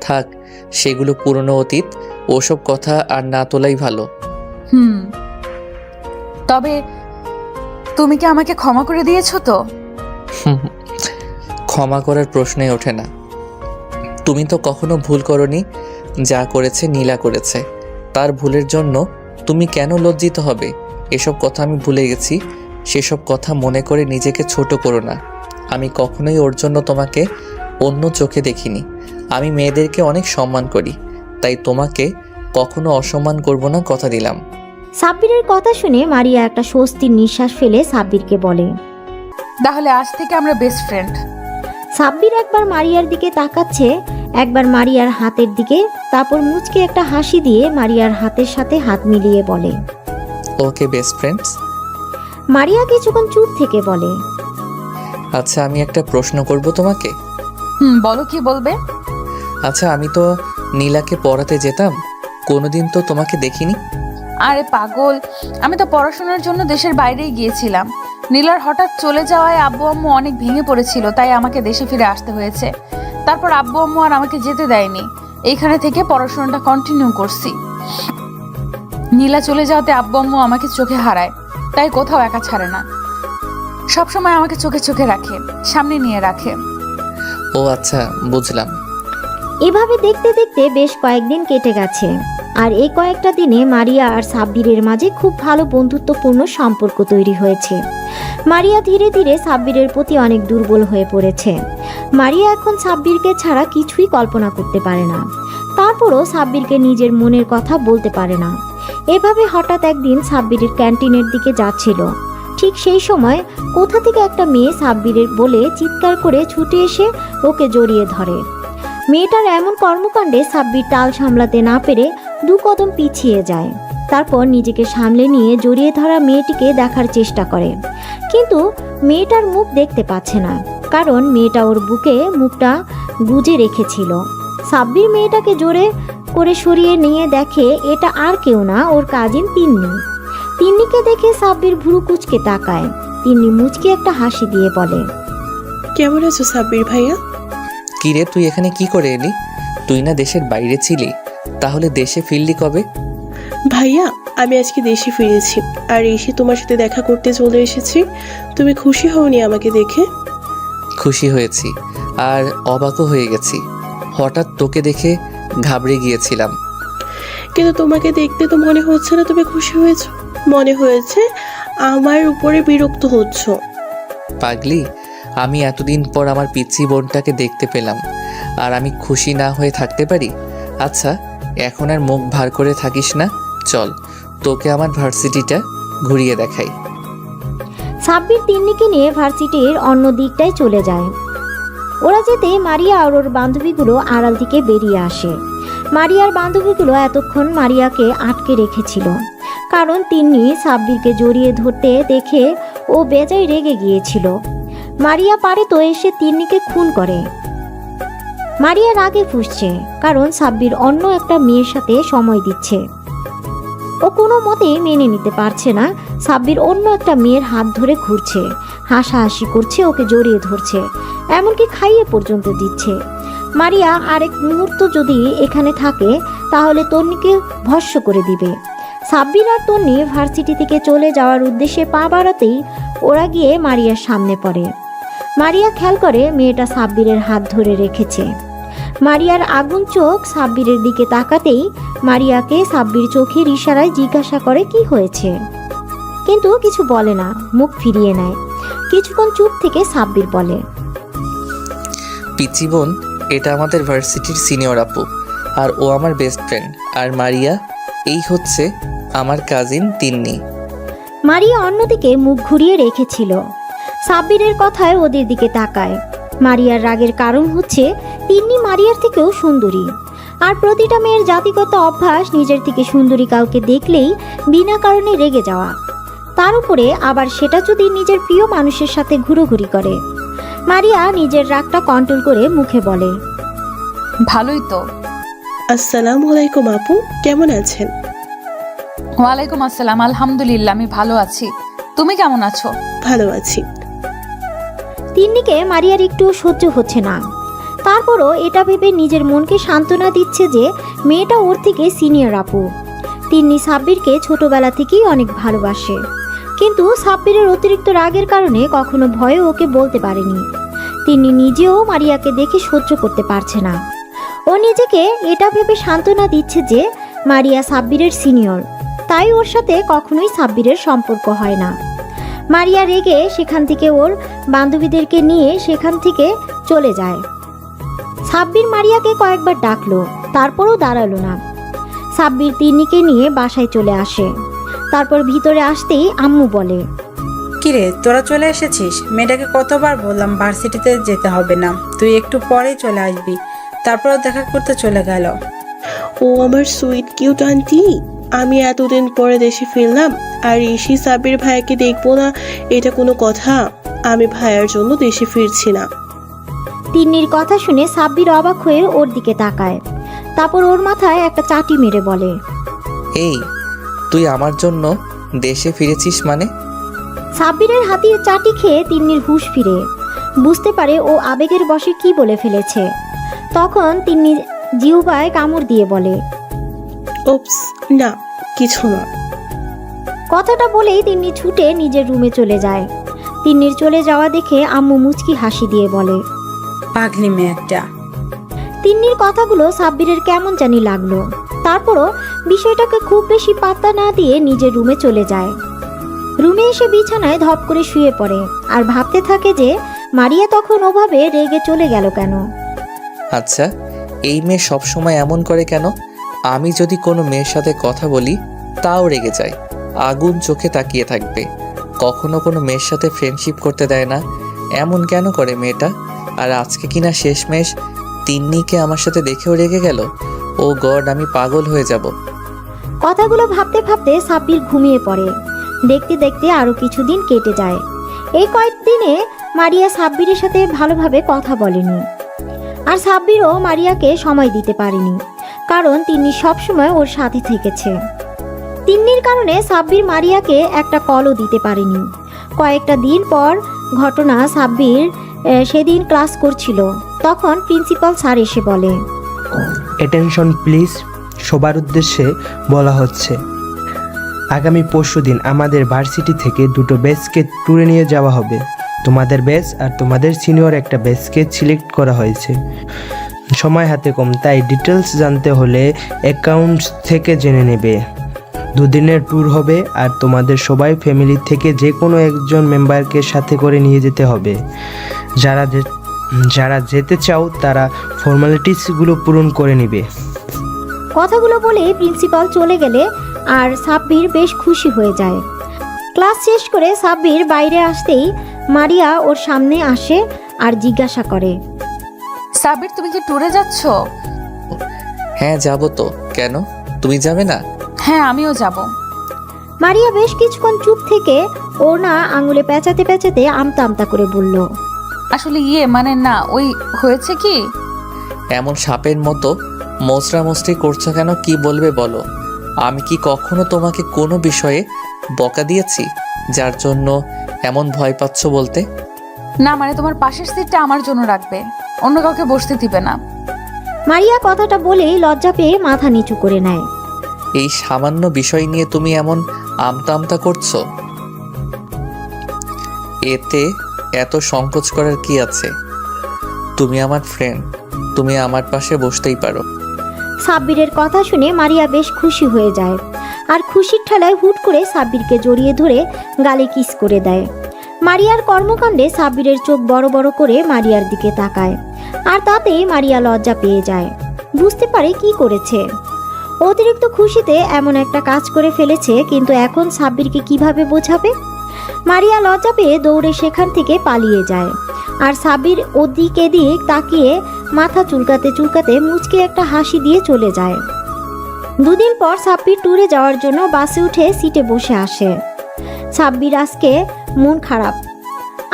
থাক, সেগুলো পুরনো অতীত। ওসব কথা আর না তোলাই ভালো। তবে তুমি কি আমাকে ক্ষমা করে দিয়েছো তো? ক্ষমা করার প্রশ্নই ওঠে না। তুমি তো কখনো ভুল করনি। যা করেছে নীলা করেছে, তার ভুলের জন্য তুমি কেন লজ্জিত হবে? এসব কথা আমি ভুলে গেছি। সেসব কথা মনে করে নিজেকে ছোট করো না। আমি কখনোই ওর জন্য তোমাকে অন্য চোখে দেখিনি। আমি মেয়েদেরকে অনেক সম্মান করি, তাই তোমাকে কখনো অসম্মান করব না, কথা দিলাম। সাব্বিরের কথা শুনে মারিয়া একটা স্বস্তির নিঃশ্বাস ফেলে সাব্বিরকে বলে, তাহলে আজ থেকে আমরা বেস্ট ফ্রেন্ড। সাব্বির একবার মারিয়ার দিকে তাকাচ্ছে, একবার মারিয়ার হাতের দিকে, তারপর মুচকে একটা হাসি দিয়ে মারিয়ার হাতের সাথে হাত মিলিয়ে বলে, ওকে বেস্ট ফ্রেন্ডস। মারিয়া কিছুক্ষণ চুপ থেকে বলে, আচ্ছা, আমি একটা প্রশ্ন করব তোমাকে। বলো, কি বলবে? আচ্ছা, আমি তো নীলাকে পড়াতে যেতাম, কোনোদিন তো তোমাকে দেখিনি। আরে পাগল, আমি তো পড়াশোনার জন্য দেশের বাইরেই গিয়েছিলাম। নীলার হঠাৎ চলে যাওয়ায় আব্বু আম্মু অনেক ভেঙে পড়েছিল, তাই আমাকে দেশে ফিরে আসতে হয়েছে। তারপর আব্বু আম্মু আর আমাকে যেতে দেয়নি। এইখানে থেকে পড়াশোনাটা কন্টিনিউ করছি। নীলা চলে যাওয়াতে আব্বু আম্মু আমাকে চোখে হারায়, তাই কোথাও একা ছাড়ে না। সবসময় আমাকে চোখে চোখে রাখে, সামনে নিয়ে রাখে। ও আচ্ছা, বুঝলাম। এভাবে দেখতে দেখতে বেশ কয়েকদিন কেটে গেছে। আর এই কয়েকটা দিনে মারিয়া আর সাব্বিরের মাঝে খুব ভালো বন্ধুত্বপূর্ণ সম্পর্ক তৈরি হয়েছে। মারিয়া ধীরে ধীরে সাব্বিরের প্রতি অনেক দুর্বল হয়ে পড়েছে। মারিয়া এখন সাব্বিরকে ছাড়া কিছুই কল্পনা করতে পারে না। তারপরও সাব্বিরকে নিজের মনের কথা বলতে পারে না। এভাবে হঠাৎ একদিন সাব্বিরের ক্যান্টিনের দিকে যাচ্ছিল। ঠিক সেই সময় কোথা থেকে একটা মেয়ে সাব্বিরের বলে চিৎকার করে ছুটে এসে ওকে জড়িয়ে ধরে। মেয়েটার এমন কর্মকাণ্ডে সাব্বির তাল সামলাতে না পেরে 2 কদম পিছিয়ে যায়। তারপর নিজেকে সামলে নিয়ে জড়িয়ে ধরা মেয়েটিকে দেখার চেষ্টা করে, কিন্তু মেয়েটার মুখ দেখতে পাচ্ছে না, কারণ মেয়েটা ওর বুকে মুখটা গুজে রেখেছিল। সাব্বির মেয়েটাকে জোরে করে সরিয়ে নিয়ে দেখে এটা আর কেউ না, ওর কাজিন তিন্নি। তিন্নিকে দেখে সাব্বির ভুরু কুচকে তাকায়। তিন্নি মুচকে একটা হাসি দিয়ে বলে, কেমন আছো সাব্বির ভাইয়া? কিরে, তুই এখানে কি করে এলি? তুই না দেশের বাইরে ছিলি, তাহলে দেশে ফিরলি কবে? ভাইয়া, আমি আজকে দেশে ফিরেছি, আর এসে তোমার সাথে দেখা করতে চলে এসেছি। তুমি খুশি হওনি আমাকে দেখে? খুশি হয়েছি, আর অবাকও হয়ে গেছি। হঠাৎ তোকে দেখে ঘাবড়ে গিয়েছিলাম। কিন্তু তোমাকে দেখতে তো মনে হচ্ছে না তুমি খুশি হয়েছো। মনে হয়েছে আমার উপরে বিরক্ত হচ্ছ। পাগলি, আমি এতদিন পর আমার পিচ্চি বোনটাকে দেখতে পেলাম, আর আমি খুশি না হয়ে থাকতে পারি? আচ্ছা, এখন আর মুখ ভার করে থাকিস না, চল তোকে আমার ভার্সিটিটা ঘুরিয়ে দেখাই। সাব্বির তিন্নিকে নিয়ে ভার্সিটির অন্য দিকটায় চলে যায়। ওরা যেতে মারিয়া আর ওর বান্ধবীগুলো আড়াল থেকে বেরিয়ে আসে। মারিয়ার বান্ধবীগুলো এতক্ষণ মারিয়াকে আটকে রেখেছিল, কারণ তিন্নি সাব্বিরকে জড়িয়ে ধরতে দেখে ও বেজায় রেগে গিয়েছিল। মারিয়া পারে তো এসে তিন্নিকে খুন করে। মারিয়া রাগে ফুঁসছে, কারণ সাব্বির অন্য একটা মেয়ের সাথে সময় দিচ্ছে। ও কোনো মতে মেনে নিতে পারছে না সাব্বির অন্য একটা মেয়ের হাত ধরে ঘুরছে, হাসাহাসি করছে, ওকে জড়িয়ে ধরছে, এমনকি খাইয়ে পর্যন্ত দিচ্ছে। মারিয়া আরেক মুহূর্ত যদি এখানে থাকে তাহলে তন্নিকে ভস্ম করে দিবে। সাব্বির আর তন্নি ভার্সিটি থেকে চলে যাওয়ার উদ্দেশ্যে পা বাড়াতেই ওরা গিয়ে মারিয়ার সামনে পড়ে। মারিয়া খেয়াল করে মেয়েটা সাব্বিরের হাত ধরে রেখেছে। মারিয়ার আগুন চোখ সাব্বিরের দিকে তাকাতেই মারিয়াকে সাব্বির চোখের ইশারায় জিজ্ঞাসা করে কি হয়েছে, কিন্তু কিছু বলে না, মুখ ফিরিয়ে নেয়। কিছুক্ষণ চুপ থেকে সাব্বির বলে, পিচি বোন, এটা আমাদের ভার্সিটির সিনিয়র আপু, আর ও আমার বেস্ট ফ্রেন্ড। আর মারিয়া, এই হচ্ছে আমার কাজিন তিন্নি। মারিয়া অন্যদিকে মুখ ঘুরিয়ে রেখেছিল। সাব্বিরের কথায় ওদের দিকে তাকায়। মারিয়ার রাগের কারণ হচ্ছে তিন্নি মারিয়ার থেকেও সুন্দরী, আর প্রতিটা মেয়ের জাতিগত অভ্যাস নিজের থেকে সুন্দরী কাউকে দেখলেই বিনা কারণে রেগে যাওয়া, তার উপরে আবার সেটা যদি নিজের প্রিয় মানুষের সাথে ঘুরোঘুরি করে। মারিয়া নিজের রাগটা কন্ট্রোল করে মুখে বলে, ভালোই তো। আসসালামু আলাইকুম আপু, কেমন আছেন? ওয়ালাইকুম আসসালাম, আলহামদুলিল্লাহ আমি ভালো আছি। তুমি কেমন আছো? ভালো আছি। তিন্নিকে মারিয়ার একটু সহ্য হচ্ছে না। তারপরও এটা ভেবে নিজের মনকে সান্ত্বনা দিচ্ছে যে মেয়েটা ওর থেকে সিনিয়র আপু। তিন্নি সাব্বিরকে ছোটবেলা থেকেই অনেক ভালোবাসে, কিন্তু সাব্বিরের অতিরিক্ত রাগের কারণে কখনো ভয়ে ওকে বলতে পারেনি। তিন্নি নিজেও মারিয়াকে দেখে সহ্য করতে পারছে না। ও নিজেকে এটা ভেবে সান্ত্বনা দিচ্ছে যে মারিয়া সাব্বিরের সিনিয়র, তাই ওর সাথে কখনোই সাব্বিরের সম্পর্ক হয় না। মারিয়া রেগে সেখান থেকে ওর বান্ধবীদেরকে নিয়ে সেখান থেকে চলে যায়। সাব্বির মারিয়াকে কয়েকবার ডাকলো, তারপরও দাঁড়ালো না। সাব্বির তিন্নিকে নিয়ে বাসায় চলে আসে। তারপর ভিতরে আসতেই আম্মু বলে, কিরে, তোরা চলে এসেছিস? মেয়েটাকে কতবার বললাম ভার্সিটিতে যেতে হবে না, তুই একটু পরেই চলে আসবি। তারপরও দেখা করতে চলে গেল। ও আমার সুইট কিউট আন্টি, আমি এতদিন পরে দেশে ফিরলাম আর ঋষি সাব্বির ভাইয়াকে দেখবো না, এটা কোনো কথা? আমি ভাইয়ার জন্য দেশে ফিরছি না। তিন্নির কথা শুনে সাব্বির অবাক হয়ে ওর দিকে তাকায়। তারপর ওর মাথায় একটা চাটি মেরে বলে, এই, তুই আমার জন্য দেশে ফিরেছিস মানে? সাব্বিরের হাতির চাটি খেয়ে তিন্নির হুঁশ ফিরে। বুঝতে পারে ও আবেগের বশে কি বলে ফেলেছে। তখন তিন্নি জিহ্বায় কামড় দিয়ে বলে, ওপস, না কিছু না। কথাটা বলেই তিন্নি ছুটে নিজের রুমে চলে যায়। তিন্নির চলে যাওয়া দেখে আম্মু মুচকি হাসি দিয়ে বলে, পাগলি মেয়ে একটা। তিন্নির কথাগুলো সাব্বিরের কেমন জানি লাগলো। তারপরও বিষয়টাকে খুব বেশি পাত্তা না দিয়ে নিজের রুমে চলে যায়। রুমে এসে বিছানায় ধপ করে শুয়ে পড়ে আর ভাবতে থাকে যে মারিয়া তখন ওভাবে রেগে চলে গেল কেন। আচ্ছা, এই মেয়ে সবসময় এমন করে কেন? আমি যদি কোনো মেয়ের সাথে কথা বলি তাও রেগে যায়, আগুন চোখে তাকিয়ে থাকবে, কখনো কোনো মেয়ের সাথে ফ্রেন্ডশিপ করতে দেয় না। এমন কেন করে মেয়েটা? আর আজকে কিনা শেষমেশ তিন্নিকে আমার সাথে দেখেও রেগে গেল। ও গড, আমি পাগল হয়ে যাব। কথাগুলো ভাবতে ভাবতে সাব্বির ঘুমিয়ে পড়ে। দেখতে দেখতে আরও কিছুদিন কেটে যায়। এই কয়েকদিনে মারিয়া সাব্বিরের সাথে ভালোভাবে কথা বলেনি, আর সাব্বিরও মারিয়াকে সময় দিতে পারেনি, কারণ তিন্নি সবসময় ওর সাথে থেকেছে। তিন্নির কারণে সাব্বির মারিয়াকে একটা কলও দিতে পারেনি। কয়েকটা দিন পর ঘটনা, সাব্বির সেদিন ক্লাস করছিল, তখন প্রিন্সিপাল স্যার এসে বলে, অ্যাটেনশন প্লিজ, সবার উদ্দেশ্যে বলা হচ্ছে, আগামী পরশুদিন আমাদের ভার্সিটি থেকে দুটো ব্যাচকে ট্যুরে নিয়ে যাওয়া হবে। তোমাদের ব্যাচ আর তোমাদের সিনিয়র একটা ব্যাচকে সিলেক্ট করা হয়েছে। সময় হাতে কম, তাই ডিটেলস জানতে হলে অ্যাকাউন্টস থেকে জেনে নেবে। দুদিনের ট্যুর হবে আর তোমাদের সবাই ফ্যামিলি থেকে যে কোনো একজন মেম্বারকে সাথে করে নিয়ে যেতে হবে। যারা যেতে চাও তারা ফর্মালিটিসগুলো পূরণ করে নেবে। কথাগুলো বলে প্রিন্সিপাল চলে গেলে আর সাব্বির বেশ খুশি হয়ে যায়। ক্লাস শেষ করে সাব্বির বাইরে আসতেই মারিয়া ওর সামনে আসে আর জিজ্ঞাসা করে, সাব্বির, তুমি কি ট্যুরে যাচ্ছ? হ্যাঁ যাব তো, কেন তুমি যাবে না? হ্যাঁ, আমিও যাব। মারিয়া বেশ কিছুক্ষণ চুপ থেকে ওর না আঙুলে পেঁচাতে পেঁচাতে আমতা আমতা করে বলল, আসলে মানে না, ওই হয়েছে কি, এমন সাপের মতো মোচড়ামোচড়ি করছো কেন? কি বলবে বলো? আমি কি কখনো তোমাকে কোনো বিষয়ে বকা দিয়েছি যার জন্য এমন ভয় পাচ্ছ বলতে? না মানে তোমার পাশের সিটটা আমার জন্য রাখবে, অন্য কাউকে বসতে দিবে না। মারিয়া কথাটা বলেই লজ্জা পেয়ে মাথা নিচু করে নেয়। এই সামান্য বিষয় নিয়ে তুমি এমন আমতা আমতা করছো, এতে এত সংকোচ করার কি আছে? তুমি আমার ফ্রেন্ড, তুমি আমার পাশে বসতেই পারো। সাব্বিরের কথা শুনে মারিয়া বেশ খুশি হয়ে যায় আর খুশির ঠেলায় হুট করে সাব্বিরকে জড়িয়ে ধরে গালে কিস করে দেয়। মারিয়ার কর্মকাণ্ডে সাব্বিরের চোখ বড় বড় করে মারিয়ার দিকে তাকায়, আর তাতেই মারিয়া লজ্জা পেয়ে যায়। বুঝতে পারে কি করেছে। অতিরিক্ত খুশিতে এমন একটা কাজ করে ফেলেছে, কিন্তু এখন সাব্বিরকে কিভাবে বোঝাবে? মারিয়া লজ্জা পেয়ে দৌড়ে সেখান থেকে পালিয়ে যায়, আর সাব্বির ওদিক এদিক তাকিয়ে মাথা চুলকাতে চুলকাতে মুচকে একটা হাসি দিয়ে চলে যায়। দুদিন পর সাব্বির ট্যুরে যাওয়ার জন্য বাসে উঠে সিটে বসে আসে। সাব্বির আজকে মন খারাপ।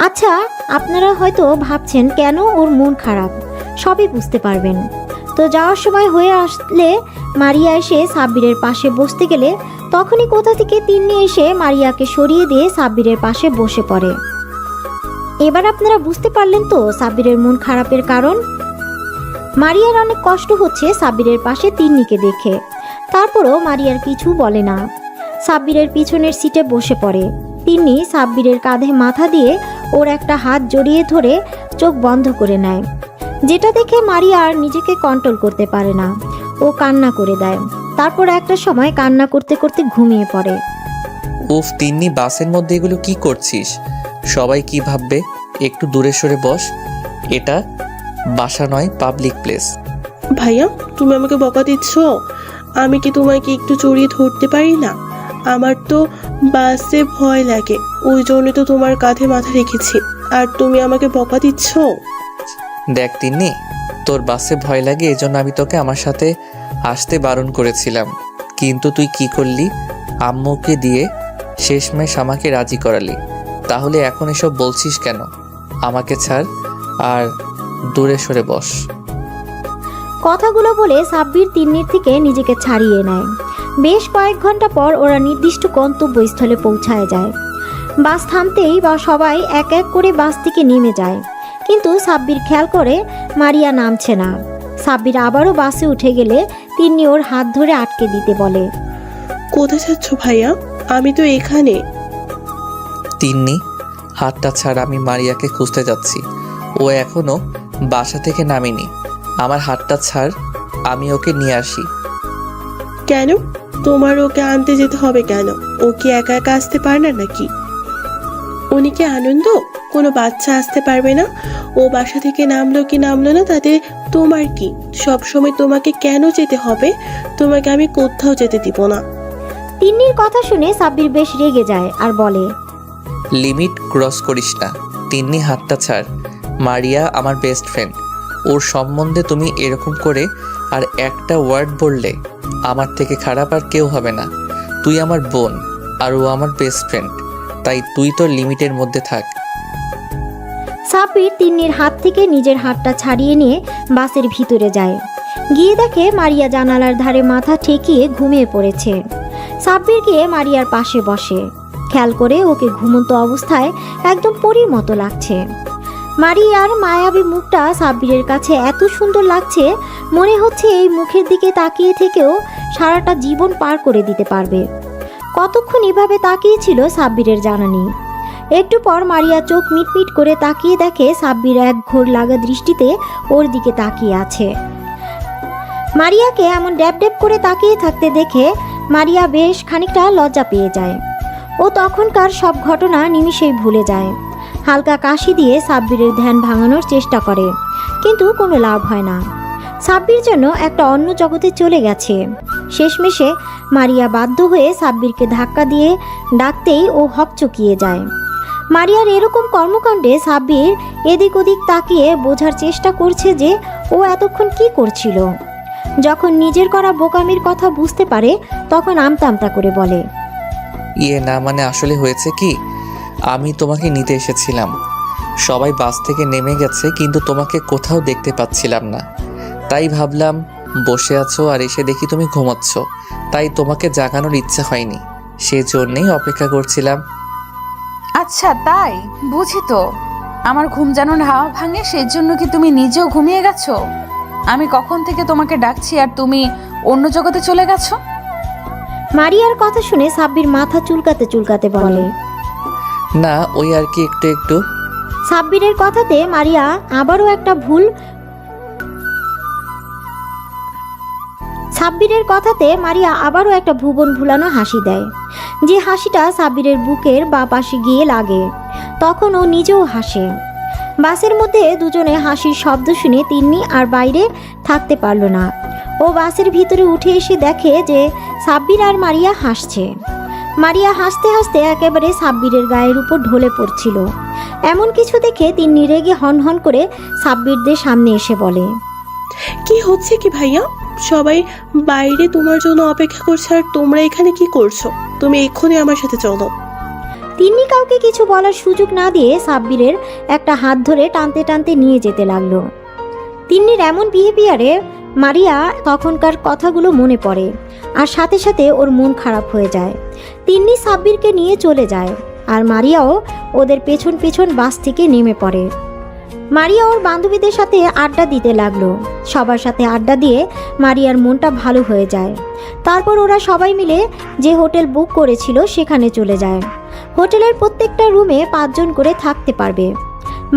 আচ্ছা, আপনারা হয়তো ভাবছেন কেন ওর মন খারাপ, সবই বুঝতে পারবেন। তো যাওয়ার সময় হয়ে আসলে মারিয়া এসে সাব্বিরের পাশে বসতে গেলে তখনই কোথা থেকে তিন্নি এসে মারিয়াকে সরিয়ে দিয়ে সাব্বিরের পাশে বসে পড়ে। এবার আপনারা বুঝতে পারলেন তো সাব্বিরের মন খারাপের কারণ। মারিয়ার অনেক কষ্ট হচ্ছে সাব্বিরের পাশে তিন্নিকে দেখে, তারপরও মারিয়ার কিছু বলে না। সাব্বিরের পিছনের সিটে বসে পড়ে। তিন্নি সাব্বিরের কাঁধে মাথা দিয়ে ওর একটা হাত জড়িয়ে ধরে চোখ বন্ধ করে নেয়, যেটা দেখে মারিয়া আর নিজেকে কন্ট্রোল করতে পারে না। ও কান্না করে দেয়। তারপর একটা সময় কান্না করতে করতে ঘুমিয়ে পড়ে। উফ তিন্নি, বাসের মধ্যে এগুলো কি করছিস? সবাই কি ভাববে? একটু দূরে সরে বস, এটা বাসা নয়, পাবলিক প্লেস। ভাইয়া, তুমি আমাকে বকা দিচ্ছ? আমি কি তোমাকে একটু জড়িয়ে ধরতে পারি না? আমার তো বাসে ভয় লাগে, ওই জন্য তো তোমার কাঁধে মাথা রেখেছি, আর তুমি আমাকে বকা দিচ্ছ। দেখ তিন্নি, তোর বাসে ভয় লাগে এজন্য আমি তোকে আমার সাথে আসতে বারণ করেছিলাম, কিন্তু তুই কি করলি? আম্মুকে দিয়ে শেষমেশ আমাকে রাজি করালি। তাহলে এখন এসব বলছিস কেন? আমাকে ছাড় আর দূরে সরে বস। কথাগুলো বলে সাব্বির তিন্নির থেকে নিজেকে ছাড়িয়ে নেয়। বেশ কয়েক ঘন্টা পর ওরা নির্দিষ্ট গন্তব্যস্থলে পৌঁছায় যায়। বাস থামতেই বা সবাই এক এক করে বাস থেকে নেমে যায়, কিন্তু সাব্বির খেয়াল করে মারিয়া নামছে না। সাব্বির আবারও বাসে উঠে গেলে তিন্নি ওর হাত ধরে আটকে দিতে বলে। কোথায় যাচ্ছ ভাইয়া? আমি তো এখানে। তিন্নি, হাতটা ছাড়, আমি মারিয়াকে খুঁজতে যাচ্ছি। ও এখনো বাসা থেকে নামেনি। আমার হাতটা ছাড়, আমি ওকে নিয়ে আসি। কেন? তোমার ওকে আনতে যেতে হবে কেন? ও কি একা একা আসতে পারে না নাকি? উনি কি আনন্দ? কোনো বাচ্চা আসতে পারবে না? ও বাসা থেকে নামলো কি নামলো না তাতে তোমার কি? সব সময় তোমাকে কেন যেতে হবে? তোমাকে আমি কোথাও যেতে দিব না। তিন্নির কথা শুনে সাব্বির বেশ রেগে যায় আর বলে, লিমিট ক্রস করিস না। তিন্নি, হাতটা ছাড়। মারিয়া আমার বেস্ট ফ্রেন্ড, ওর সম্বন্ধে তুমি এরকম করে আর একটা ওয়ার্ড বললে আমার থেকে খারাপ আর কেউ হবে না। তুই আমার বোন আর ও আমার বেস্ট ফ্রেন্ড, তাই তুই তোর লিমিটের মধ্যে থাক। সাব্বির তিন্নির হাত থেকে নিজের হাতটা ছাড়িয়ে নিয়ে বাসের ভিতরে যায়। গিয়ে দেখে মারিয়া জানালার ধারে মাথা ঠেকিয়ে ঘুমিয়ে পড়েছে। সাব্বির গিয়ে মারিয়ার পাশে বসে। খেয়াল করে ওকে ঘুমন্ত অবস্থায় একদম পরীর মতো লাগছে। মারিয়ার মায়াবী মুখটা সাব্বিরের কাছে এত সুন্দর লাগছে, মনে হচ্ছে এই মুখের দিকে তাকিয়ে থেকেও সারাটা জীবন পার করে দিতে পারবে। কতক্ষণ এভাবে তাকিয়েছিল সাব্বিরের জানা নেই। একটু পর মারিয়া চোখ মিটমিট করে তাকিয়ে দেখে সাব্বির এক ঘোর লাগা দৃষ্টিতে ওর দিকে তাকিয়ে আছে। মারিয়াকে এমন ড্যাব ড্যাব করে তাকিয়ে থাকতে দেখে মারিয়া বেশ খানিকটা লজ্জা পেয়ে যায়। ও তখনকার সব ঘটনা নিমিষেই ভুলে যায়। হালকা কাশি দিয়ে সাব্বিরের ধ্যান ভাঙানোর চেষ্টা করে, কিন্তু কোনো লাভ হয় না। সাব্বির যেন একটা অন্য জগতে চলে গেছে। শেষমেশে মারিয়া বাধ্য হয়ে সাব্বিরকে ধাক্কা দিয়ে ডাকতেই ও হকচকিয়ে যায়। মারিয়ার এরকম কর্মকাণ্ডে সাব্বির এদিক ওদিক তাকিয়ে বোঝার চেষ্টা করছে যে ও এতক্ষণ কি করছিল। যখন নিজের করা বোকামির কথা বুঝতে পারে তখন আমতা আমতা করে বলে, না মানে আসলে হয়েছে কি, আমি তোমাকে নিতে এসেছিলাম। সবাই বাস থেকে নেমে গেছে, কিন্তু তোমাকে কোথাও দেখতে পাচ্ছিলাম না। তাই ভাবলাম বসে আছো আর এসে দেখি তুমি ঘুমাচ্ছ, তাই তোমাকে জাগানোর ইচ্ছা হয়নি, সেজন্যই অপেক্ষা করছিলাম। আচ্ছা তাই বুঝি। তো আমার ঘুম যেন হাওয়া ভাঙে, সেজন্য কি তুমি নিজেও ঘুমিয়ে গেছো? আমি কখন থেকে তোমাকে ডাকছি আর তুমি অন্য জগতে চলে গেছো? মারিয়ার কথা শুনে সাব্বির মাথা চুলকাতে চুলকাতে বলে, না ওই আর কি একটু একটু। সাব্বিরের কথাতে মারিয়া আবারও একটা ভুবন ভুলানো হাসি দেয়, যে হাসিটা সাব্বিরের বুকের বা পাশে গিয়ে লাগে। তখন ও নিজেও হাসে। বাসের মধ্যে দুজনে হাসির শব্দ শুনে তিন্নি আর বাইরে থাকতে পারল না। ও বাসের ভিতরে উঠে এসে দেখে যে সাব্বির আর মারিয়া হাসছে। মারিয়া হাসতে হাসতে একেবারে সাব্বিরের গায়ের উপর ঢলে পড়ছিল। এমন কিছু দেখে তিন্নি রেগে হনহন করে সাব্বিরদের সামনে এসে বলে, কি হচ্ছে কি ভাইয়া? সবাই বাইরে তোমার জন্য অপেক্ষা করছে আর তোমরা এখানে কি করছো? তুমি এক্ষুনি আমার সাথে চলো। তিন্নি কাউকে কিছু বলার সুযোগ না দিয়ে সাব্বিরের একটা হাত ধরে টানতে টানতে নিয়ে যেতে লাগলো। তিন্নির এমন বিহেভিয়ারে মারিয়া তখনকার কথাগুলো মনে পড়ে আর সাথে সাথে ওর মন খারাপ হয়ে যায়। তিন্নি সাব্বিরকে নিয়ে চলে যায় আর মারিয়াও ওদের পেছন পেছন বাস থেকে নেমে পড়ে। মারিয়া ওর বান্ধবীদের সাথে আড্ডা দিতে লাগলো। সবার সাথে আড্ডা দিয়ে মারিয়ার মনটা ভালো হয়ে যায়। তারপর ওরা সবাই মিলে যে হোটেল বুক করেছিল সেখানে চলে যায়। হোটেলের প্রত্যেকটা রুমে 5 জন করে থাকতে পারবে।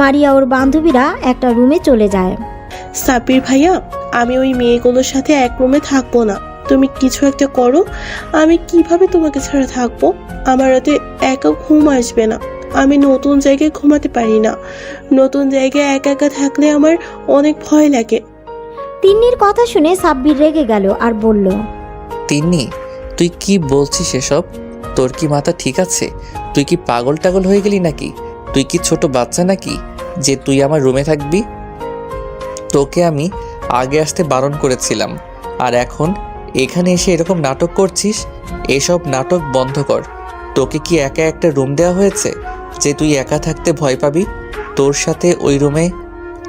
মারিয়া ওর বান্ধবীরা একটা রুমে চলে যায়। সাব্বির ভাইয়া, আমি ওই মেয়েগুলোর সাথে এক রুমে থাকবো না। তুমি কিছু একটা করো। আমি কিভাবে তোমাকে ছাড়া থাকবো? আমার রাতে একা ঘুম আসবে না। আমি নতুন জায়গায় ঘুমাতে পারি না। নতুন জায়গায় একা একা থাকলে আমার অনেক ভয় লাগে। তিন্নির কথা শুনে সাব্বির রেগে গেল আর বলল, তিন্নি, তুই কি বলছিস এসব? তোর কি মাথা ঠিক আছে? তুই কি পাগল টাগল হয়ে গেলি নাকি? তুই কি ছোট বাচ্চা নাকি যে তুই আমার রুমে থাকবি? তোকে আমি আগে আসতে বারণ করেছিলাম, আর এখন এখানে এসে এরকম নাটক করছিস? এসব নাটক বন্ধ কর। তোকে কি একা একটা রুম দেওয়া হয়েছে যে তুই একা থাকতে ভয় পাবি? তোর সাথে ওই রুমে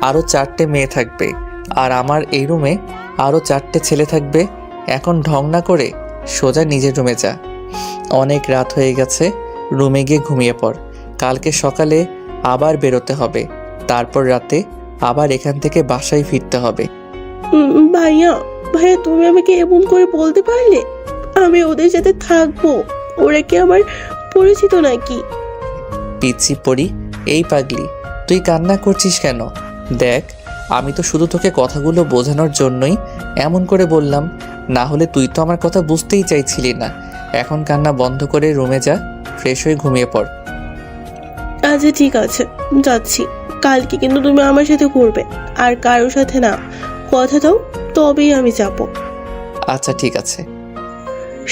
আরও 4টে মেয়ে থাকবে, আর আমার এই রুমে আরও 4টে ছেলে থাকবে। এখন ঢং না করে সোজা নিজের রুমে যা। অনেক রাত হয়ে গেছে, রুমে গিয়ে ঘুমিয়ে পড়। কালকে সকালে আবার বেরোতে হবে, তারপর রাতে আবার এখান থেকে বাসায় ফিরতে হবে। ভাইয়া ভাইয়া, তুমি আমাকে এমন করে বলতে পারলে? আমি ওদের সাথে থাকবো। ওরা কি আমার পরিচিত নাকি? পিচ্ছি পড়ি, এই পাগলি, তুই কান্না করছিস কেন? দেখ, আমি তো শুধু তোকে কথাগুলো বোঝানোর জন্যই এমন করে বললাম, না হলে তুই তো আমার কথা বুঝতেই চাইছিলি না। এখন কান্না বন্ধ করে রুমে যা, ফ্রেশ হয়ে ঘুমিয়ে পড়। আচ্ছা ঠিক আছে, যাচ্ছি। কালকে কিন্তু তুমি আমার সাথে ঘুরবে, আর কারোর সাথে না। কথা দাও, তবেই আমি যাব। আচ্ছা ঠিক আছে।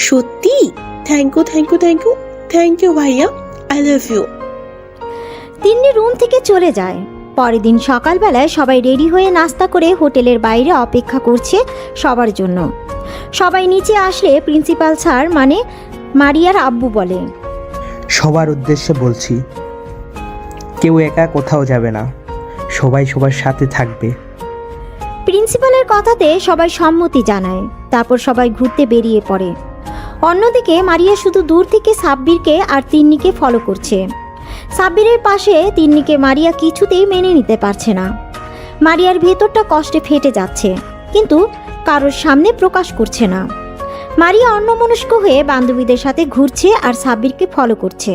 সত্যি? Thank you thank you thank you thank you ভাইয়া, I love you. Tinni room থেকে চলে যায়। পরের দিন সকালবেলায় সবাই রেডি হয়ে নাস্তা করে হোটেলের বাইরে অপেক্ষা করছে সবার জন্য। সবাই নিচে আসলে প্রিন্সিপাল স্যার মানে মারিয়ার আব্বু বলে, সবার উদ্দেশ্যে বলছি, কেউ একা কোথাও যাবে না, সবাই সবার সাথে থাকবে। প্রিন্সিপালের কথাতে সবাই সম্মতি জানায়। তারপর সবাই ঘুরতে বেরিয়ে পড়ে। অন্যদিকে মারিয়া শুধু দূর থেকে সাব্বিরকে আর তিন্নিকে ফলো করছে। সাব্বিরের পাশে তিন্নিকে মারিয়া কিছুতেই মেনে নিতে পারছে না। মারিয়ার ভেতরটা কষ্টে ফেটে যাচ্ছে, কিন্তু কারোর সামনে প্রকাশ করছে না। মারিয়া অন্যমনস্ক হয়ে বান্ধবীদের সাথে ঘুরছে আর সাব্বিরকে ফলো করছে।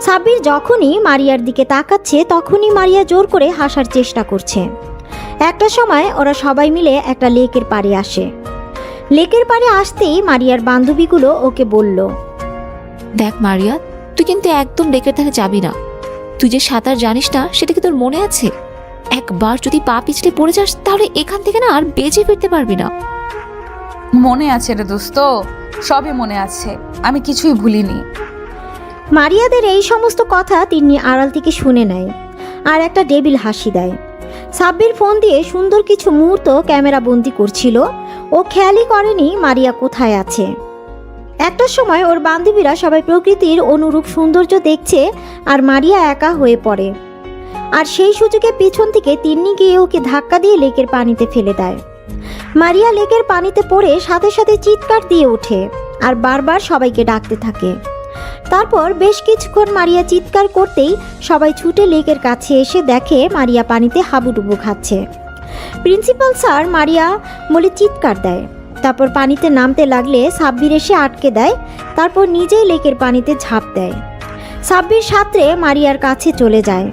সাব্বির যখনই মারিয়ার দিকে তাকাচ্ছে তখনই মারিয়া জোর করে হাসার চেষ্টা করছে। একটা সময় ওরা সবাই মিলে একটা লেকের পাড়ে আসে। লেকের পাড়ে আসতেই মারিয়ার বান্ধবীগুলো ওকে বলল, দেখ মারিয়া, তুই কিন্তু একদম লেকের ধারে যাবি না। তুই যে সাঁতার জানিস না সেটা কি তোর মনে আছে? একবার যদি পা পিছলে পড়ে যাস তাহলে এখান থেকে না আর বেঁচে ফিরতে পারবি না। মনে আছে রে দোস্ত, সবই মনে আছে, আমি কিছুই ভুলিনি। মারিয়াদের এই সমস্ত কথা তিন্নি আড়াল থেকে শুনে নেয় আর একটা ডেবিল হাসি দেয়। সাব্বির ফোন দিয়ে সুন্দর কিছু মুহূর্ত ক্যামেরা বন্দি করছিল। ও খেয়ালই করেনি মারিয়া কোথায় আছে। একটা সময় ওর বান্ধবীরা সবাই প্রকৃতির অনুরূপ সৌন্দর্য দেখছে আর মারিয়া একা হয়ে পড়ে। আর সেই সুযোগে পিছন থেকে তিন্নি গিয়ে ওকে ধাক্কা দিয়ে লেকের পানিতে ফেলে দেয়। মারিয়া লেকের পানিতে পড়ে সাথে সাথে চিৎকার দিয়ে ওঠে আর বারবার সবাইকে ডাকতে থাকে। তারপর বেশ কিছুক্ষণ মারিয়া চিৎকার করতেই সবাই ছুটে লেকের কাছে এসে দেখে মারিয়া পানিতে হাবুডুবু খাচ্ছে। প্রিন্সিপাল স্যার মারিয়া বলে চিৎকার দেয়। তারপর পানিতে নামতে লাগলে সাব্বির এসে আটকে দেয়। তারপর নিজেই লেকের পানিতে ঝাঁপ দেয়। সাব্বির সাঁতরে মারিয়ার কাছে চলে যায়।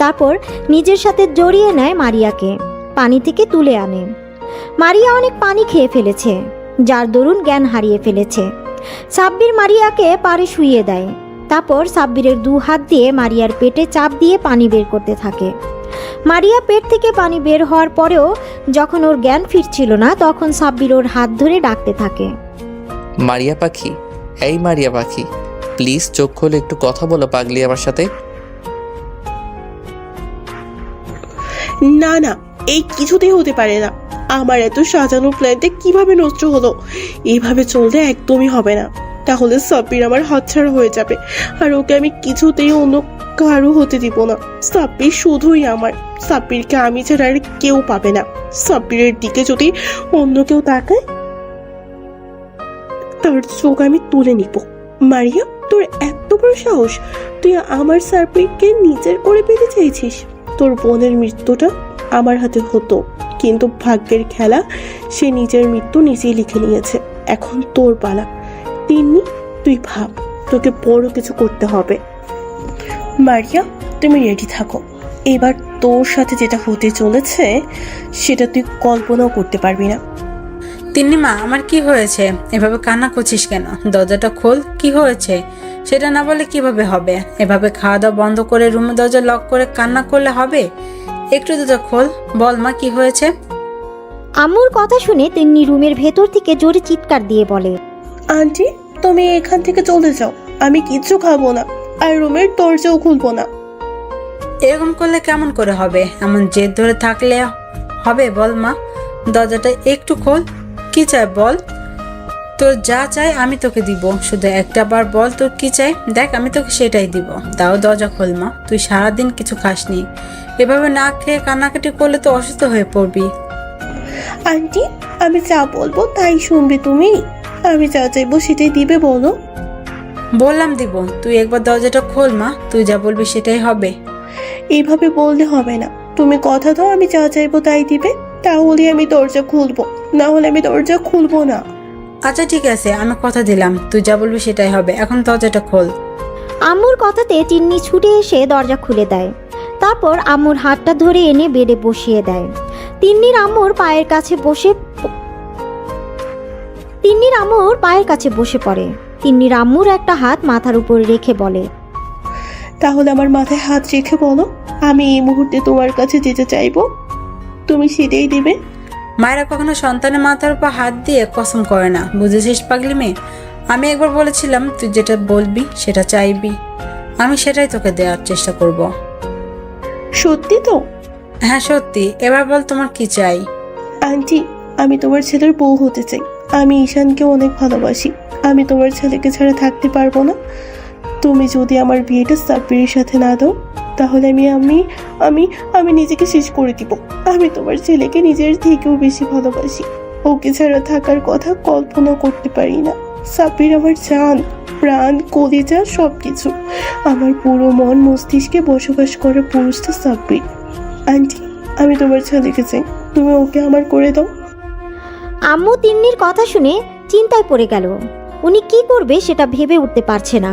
তারপর নিজের সাথে জড়িয়ে নেয় মারিয়াকে, পানি থেকে তুলে আনে। মারিয়া অনেক পানি খেয়ে ফেলেছে, যার দরুন জ্ঞান হারিয়ে ফেলেছে। সাব্বির মারিয়াকে পাড়ে শুইয়ে দেয়। তারপর সাব্বিরের 2 হাত দিয়ে মারিয়ার পেটে চাপ দিয়ে পানি বের করতে থাকে। মারিয়া পেট থেকে পানি বের হওয়ার পরেও যখন ওর জ্ঞান ফিরছিল না, তখন সাব্বির ওর হাত ধরে ডাকতে থাকে। মারিয়া পাখি, এই মারিয়া পাখি, প্লিজ চোখ খুলে একটু কথা বলো পাগলি আমার সাথে। না না, এই কিছুতেই হতে পারে না। আমার এত সাজানো প্ল্যানটা কিভাবে নষ্ট হলো? এইভাবে চললে একদমই হবে না। তাহলে সাব্বির আমার হাতছাড়া হয়ে যাবে, আর ওকে আমি কিছুতেই অন্য কারো হতে দিব না। সাব্বির শুধুই আমার। সাব্বিরকে আমি ছাড়া আর কেউ পাবে না। সাব্বিরের দিকে যদি অন্য কেউ তাকায়, তার চোখ আমি তুলে নিব। মারিয়া, তোর এত বড় সাহস! তুই আমার সাব্বিরকে নিজের করে পেতে চাইছিস? তোর বোনের মৃত্যুটা আমার হাতে হতো, কিন্তু ভাগ্যের খেলা, সে নিজের মৃত্যু নিজেই লিখে নিয়েছে। এখন তোর পালা। তিন্নি, তুই ভাব, তোকে বড় কিছু করতে হবে। মারিয়া, তুমি রেডি থাকো। এবার তোর সাথে যেটা হতে চলেছে সেটা তুই কল্পনাও করতে পারবি না। তিন্নিমা, আমার কি হয়েছে? এভাবে কান্না করছিস কেন? দরজাটা খোল, কি হয়েছে সেটা না বলে কিভাবে হবে? এভাবে খাওয়া দাওয়া বন্ধ করে রুমের দরজা লক করে কান্না করলে হবে? একটু দরজা খোল, বল মা কি হয়েছে? আম্মুর কথা শুনে তিন্নি রুমের ভেতর থেকে জোরে চিৎকার দিয়ে বলে, আন্টি, তুমি এখান থেকে চলে যাও। আমি কিচ্ছু খাবো না, আর রুমের দরজাও খুলবো না। এরকম করলে কেমন করে হবে? এমন জেদ ধরে থাকলে হবে? বল মা, দরজাটা একটু খোল। কি চাই বল? তোর যা চাই আমি তোকে দিব, শুধু একটা বার বল তোর কি চাই। দেখ, আমি তোকে সেটাই দিব। তাও দরজা খোল মা, তুই সারাদিন কিছু খাসনি। এভাবে না খেয়ে কান্নাকাটি করলে তো অসুস্থ হয়ে পড়বি। আন্টি, আমি যা বলবো তাই শুনবে তুমি? আমি যা চাইবো সেটাই দিবে, বলো। বললাম দিব, তুই একবার দরজাটা খোল মা, তুই যা বলবি সেটাই হবে। এইভাবে বললে হবে না। তুমি কথা দাও আমি যা চাইবো তাই দিবে, তাহলে আমি দরজা খুলবো, না হলে আমি দরজা খুলবো না। আচ্ছা ঠিক আছে, আমি কথা দিলাম, তুই যা বলবি সেটাই হবে। এখন দরজাটা খোল। আম্মুর কথাতে তিন্নি ছুটে এসে দরজা খুলে দেয়। তারপর আম্মুর হাতটা ধরে এনে বেডে বসিয়ে দেয়। তিন্নির আম্মুর পায়ের কাছে বসে পড়ে। তিন্নির আম্মুর একটা হাত মাথার উপর রেখে বলে, তাহলে আমার মাথায় হাত রেখে বলো, আমি এই মুহূর্তে তোমার কাছে যেতে চাইবো, তুমি সেটাই দিবে। মায়েরা কখনো সন্তানের মাথার উপর হাত দিয়ে কসম করে না, বুঝেছিস পাগলি মেয়ে? আমি একবার বলেছিলাম তুই যেটা বলবি সেটা চাইবি, আমি সেটাই তোকে দেওয়ার চেষ্টা করব। সত্যি তো? হ্যাঁ সত্যি। এবার বল তোমার কি চাই? আন্টি, আমি তোমার ছেলের বউ হতে চাই। আমি ঈশানকে অনেক ভালোবাসি। আমি তোমার ছেলেকে ছাড়া থাকতে পারবো না। তুমি যদি আমার বিয়েটা সাব্বিরের সাথে না দাও, তাহলে আমি নিজেকে শেষ করে দিব। আমি তোমার ছেলেকে নিজের থেকেও বেশি ভালোবাসি। ওকে ছাড়া থাকার কথা কল্পনা করতে পারি না। সাব্বির আমার জান, প্রাণ, কলিজা, সবকিছু। আমার পুরো মন মস্তিষ্কে বসবাস করে পুরুষটা সাব্বির। আন্টি, আমি তোমার ছেলেকে চাই, তুমি ওকে আমার করে দাও। আম্মু তিন্নির কথা শুনে চিন্তায় পড়ে গেল। উনি কি করবে সেটা ভেবে উঠতে পারছে না।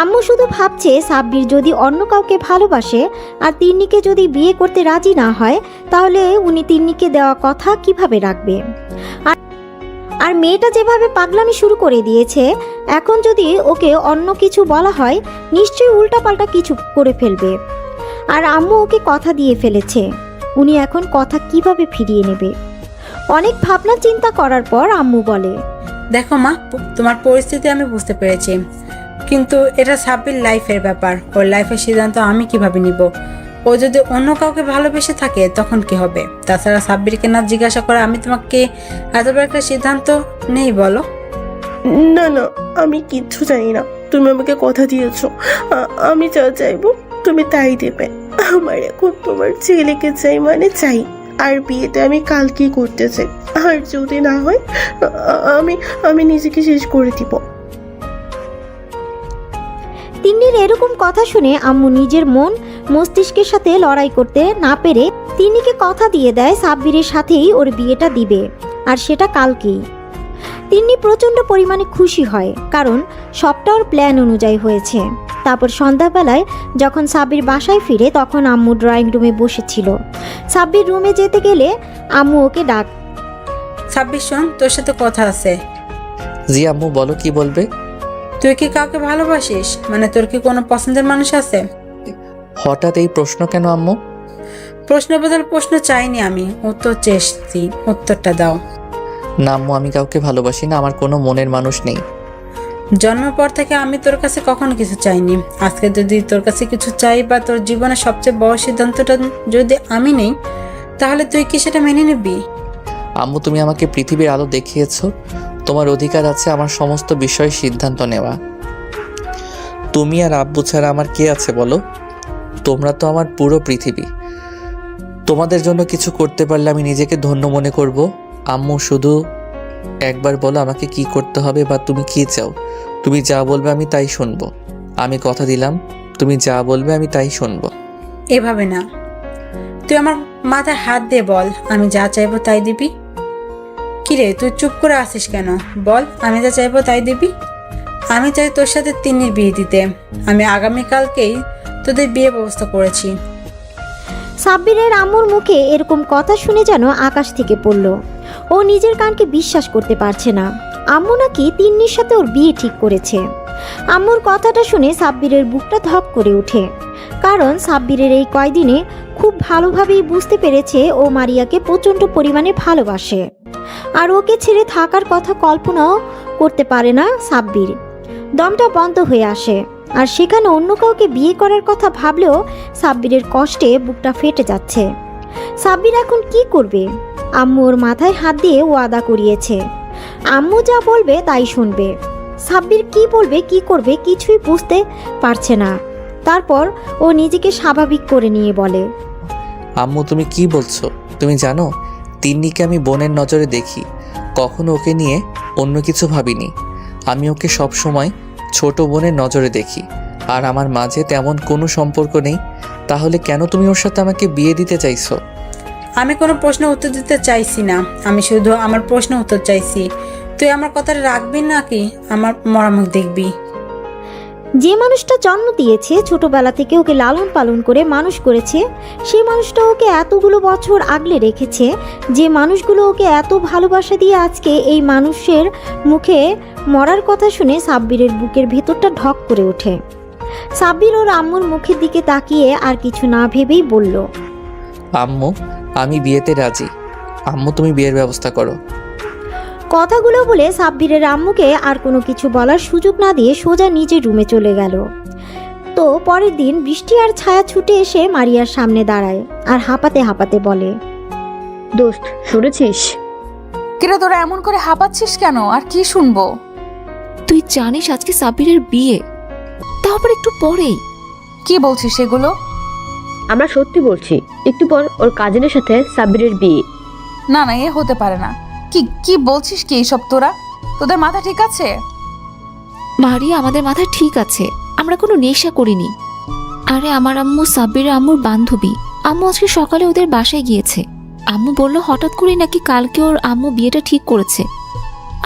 আম্মু শুধু ভাবছে সাব্বির যদি অন্য কাউকে ভালোবাসে আর তিন্নিকে যদি বিয়ে করতে রাজি না হয়, তাহলে উনি তিন্নিকে দেওয়া কথা কিভাবে রাখবে। আর মেয়েটা যেভাবে পাগলামি শুরু করে দিয়েছে, এখন যদি ওকে অন্য কিছু বলা হয়, নিশ্চয়ই উল্টাপাল্টা কিছু করে ফেলবে। আর আম্মু ওকে কথা দিয়ে ফেলেছে, উনি এখন কথা কিভাবে ফিরিয়ে নেবে। অনেক ভাবনা চিন্তা করার পর আম্মু বলে, দেখো মা, তোমার পরিস্থিতি আমি বুঝতে পেরেছি, কিন্তু এটা সাব্বির লাইফের ব্যাপার। ওর লাইফের সিদ্ধান্ত আমি কিভাবে নিব? ও যদি অন্য কাউকে ভালোবেসে থাকে তখন কি হবে? তাছাড়া সাব্বিরকে না জিজ্ঞাসা করে আমি তোমাকে এত বড় একটা সিদ্ধান্ত নেই বলো? না না, আমি কিচ্ছু জানি না। তুমি আমাকে কথা দিয়েছো, আমি যা চাইবো তুমি তাই দেবে। আমার এখন তোমার ছেলেকে চাই, মানে চাই। আর বিয়েটা আমি কালকেই করতে চাই। আর যদি না হয়, আমি নিজেকে শেষ করে দিব। তিন্নির এরকম কথা শুনে আম্মু নিজের মন মস্তিষ্কের সাথে লড়াই করতে না পেরে তিন্নিকে কথা দিয়ে দেয় সাব্বিরের সাথেই ওর বিয়েটা দিবে, আর সেটা কালকেই। তিন্নি প্রচণ্ড পরিমাণে খুশি হয়, কারণ সবটা ওর প্ল্যান অনুযায়ী হয়েছে। তারপর সন্ধ্যাবেলায় যখন সাব্বির বাসায় ফিরে, তখন আম্মু ড্রয়িং রুমে বসেছিল। সাব্বির রুমে যেতে গেলে আম্মু ওকে ডাক, সাব্বির শোন, তোর সাথে কথা আছে। জি আম্মু, বলো কি বলবে? তুই তুই কি কাউকে ভালোবাসিস? মানে তোর কি কোনো পছন্দের মানুষ আছে? হঠাৎ এই প্রশ্ন কেন আম্মু? প্রশ্ন বদল প্রশ্ন চাইনি, আমি উত্তর চেয়েছি, উত্তরটা দাও। না আম্মু, আমি কাউকে ভালোবাসি না, আমার কোনো মনের মানুষ নেই। জন্মের পর থেকে আমি তোর কাছে কখনো কিছু চাইনি। আজকে যদি তোর কাছে কিছু চাই বা তোর জীবনের সবচেয়ে বড় সিদ্ধান্তটা যদি আমি নেই, তাহলে তুই কি সেটা মেনে নিবি? আম্মু, তুমি আমাকে পৃথিবীর আলো দেখিয়েছো, তোমার অধিকার আছে আমার সমস্ত বিষয়ে সিদ্ধান্ত নেওয়া। তুমি আর আব্বু ছাড়া আমার কে আছে বলো? তোমরা তো আমার পুরো পৃথিবী। তোমাদের জন্য কিছু করতে পারলে আমি নিজেকে ধন্য মনে করব। আম্মু, শুধু একবার বলো আমাকে কি করতে হবে বা তুমি কি চাও। তুমি যা বলবে আমি তাই শুনবো। আমি কথা দিলাম, তুমি যা বলবে আমি তাই শুনবো। এভাবে না, তুই আমার মাথায় হাত দিয়ে বল, আমি যা চাইবো তাই দিবি। কিরে, তুই চুপ করে আসিস কেন? বল, আমি যা চাইবো তাই দিবি। আমি চাই তোর সাথে তিন্নির বিয়ে দিতে। আমি আগামীকালকেই তোদের বিয়ে ব্যবস্থা করেছি। সাব্বিরের আম্মুর মুখে এরকম কথা শুনে যেন আকাশ থেকে পড়ল। ও নিজের কানকে বিশ্বাস করতে পারছে না। আম্মু নাকি তিন্নির সাথে ওর বিয়ে ঠিক করেছে। আম্মুর কথাটা শুনে সাব্বিরের বুকটা ধক করে ওঠে, কারণ সাব্বিরের এই কয়দিনে খুব ভালোভাবেই বুঝতে পেরেছে ও মারিয়াকে প্রচণ্ড পরিমাণে ভালোবাসে, আর ওকে ছেড়ে থাকার কথা কল্পনাও করতে পারে না সাব্বির। দমটা বন্ধ হয়ে আসে, আর সেখানে অন্য কাউকে বিয়ে করার কথা ভাবলেও সাব্বিরের কষ্টে বুকটা ফেটে যাচ্ছে। সাব্বির এখন কি করবে? আম্মু ওর মাথায় হাত দিয়ে ওয়াদা করিয়েছে, আম্মু যা বলবে তাই শুনবে। সাব্বির কি বলবে কি করবে কিছুই বুঝতে পারছে না। তারপর ও নিজেকে স্বাভাবিক করে নিয়ে বলে, আম্মু, তুমি কি বলছো? তুমি জানো তিন্নিকে আমি বোনের নজরে দেখি, কখনো ওকে নিয়ে অন্য কিছু ভাবিনি। আমি ওকে সব সময় ছোট বোনের নজরে দেখি, আর আমার মাঝে তেমন কোনো সম্পর্ক নেই। তাহলে কেন তুমি ওর সাথে আমাকে বিয়ে দিতে চাইছো? আমি কোনো প্রশ্নের উত্তর দিতে চাইছি না, আমি শুধু আমার প্রশ্নের উত্তর চাইছি। তুই আমার কথাটা রাখবি নাকি আমার মরামুখ দেখবি? যে মানুষটা জন্ম দিয়েছে, ছোটবেলা থেকে ওকে লালন পালন করে মানুষ করেছে, সেই মানুষটা ওকে এতগুলো বছর আগলে রেখেছে, যে মানুষগুলো ওকে এত ভালোবাসা দিয়ে আজকে এই মানুষের মুখে মরার কথা শুনে সাব্বিরের বুকের ভেতরটা ঢক করে ওঠে। সাব্বির ওর আম্মুর মুখের দিকে তাকিয়ে আর কিছু না ভেবেই বলল, আম্মু, আমি বিয়েতে রাজি। আম্মু, তুমি বিয়ের ব্যবস্থা করো। কথাগুলো বলে সাব্বিরের আম্মুকে আর কোনো কিছু বলার সুযোগ না দিয়ে সোজা নিজের রুমে চলে গেল। তো পরের দিন বৃষ্টি আর ছায়া ছুটে এসে মারিয়ার সামনে দাঁড়ায় আর হাঁপাতে হাঁপাতে বলে, দোস্ত, শুনেছিস? কিরে, তোরা এমন করে হাঁপাচ্ছিস কেন? আর কি শুনবো? তুই জানিস আজকে সাব্বিরের বিয়ে, তারপর একটু পরেই। কি বলছিস এগুলো? আমরা সত্যি বলছি, একটু পর ওর কাজিনের সাথে সাব্বিরের বিয়ে। না না, এ হতে পারে না। কি কি বলছিস কি এইসব? তোদের মাথা ঠিক আছে? মারিয়া, আমাদের মাথা ঠিক আছে, আমরা কোনো নেশা করিনি। আরে আমার আম্মু সাব্বিরের আম্মুর বান্ধবী। আম্মু আজকে সকালে ওদের বাসায় গিয়েছে। আম্মু বলল হঠাৎ করে নাকি কালকে ওর আম্মু বিয়েটা ঠিক করেছে,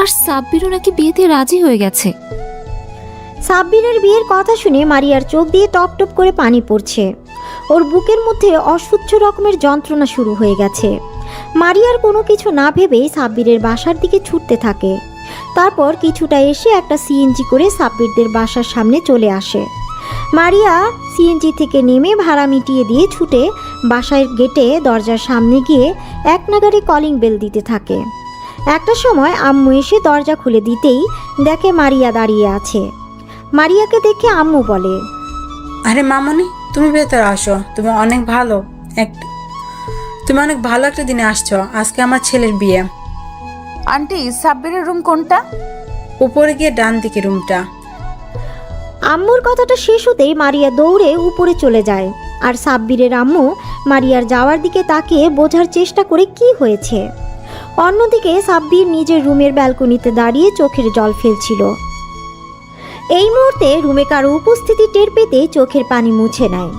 আর সাব্বিরও নাকি বিয়েতে রাজি হয়ে গেছে। সাব্বিরের বিয়ের কথা শুনে মারিয়ার চোখ দিয়ে টপ টপ করে পানি পড়ছে। ওর বুকের মধ্যে অসহ্য রকমের যন্ত্রণা শুরু হয়ে গেছে। মারিয়ার কোনো কিছু না ভেবেই সাব্বিরের বাসার দিকে ছুটতে থাকে। তারপর কিছুটা এসে একটা সিএনজি করে সাব্বিরদের বাসার সামনে চলে আসে। মারিয়া সিএনজি থেকে নেমে ভাড়া মিটিয়ে দিয়ে ছুটে বাসার গেটে দরজার সামনে গিয়ে এক নাগাড়ে কলিং বেল দিতে থাকে। একটা সময় আম্মু এসে দরজা খুলে দিতেই দেখে মারিয়া দাঁড়িয়ে আছে। মারিয়াকে দেখে আম্মু বলে, আরে মামনি, তুমি ভেতরে আসো। তুমি অনেক ভালো একটা দিনে আসছো। আজকে আমার ছেলের বিয়ে। আন্টি, সাব্বিরের রুম কোনটা? উপরে গিয়ে ডান দিকে রুমটা। আম্মুর কথাটা শেষ হতেই মারিয়া দৌড়ে উপরে চলে যায়, আর সাব্বিরের আম্মু মারিয়ার যাওয়ার দিকে তাকিয়ে বোঝার চেষ্টা করে কি হয়েছে। অন্যদিকে সাব্বির নিজের রুমের ব্যালকনিতে দাঁড়িয়ে চোখের জল ফেলছিল। এই মুহূর্তে রুমে কারো উপস্থিতি টের পেতে চোখের পানি মুছে নেয়।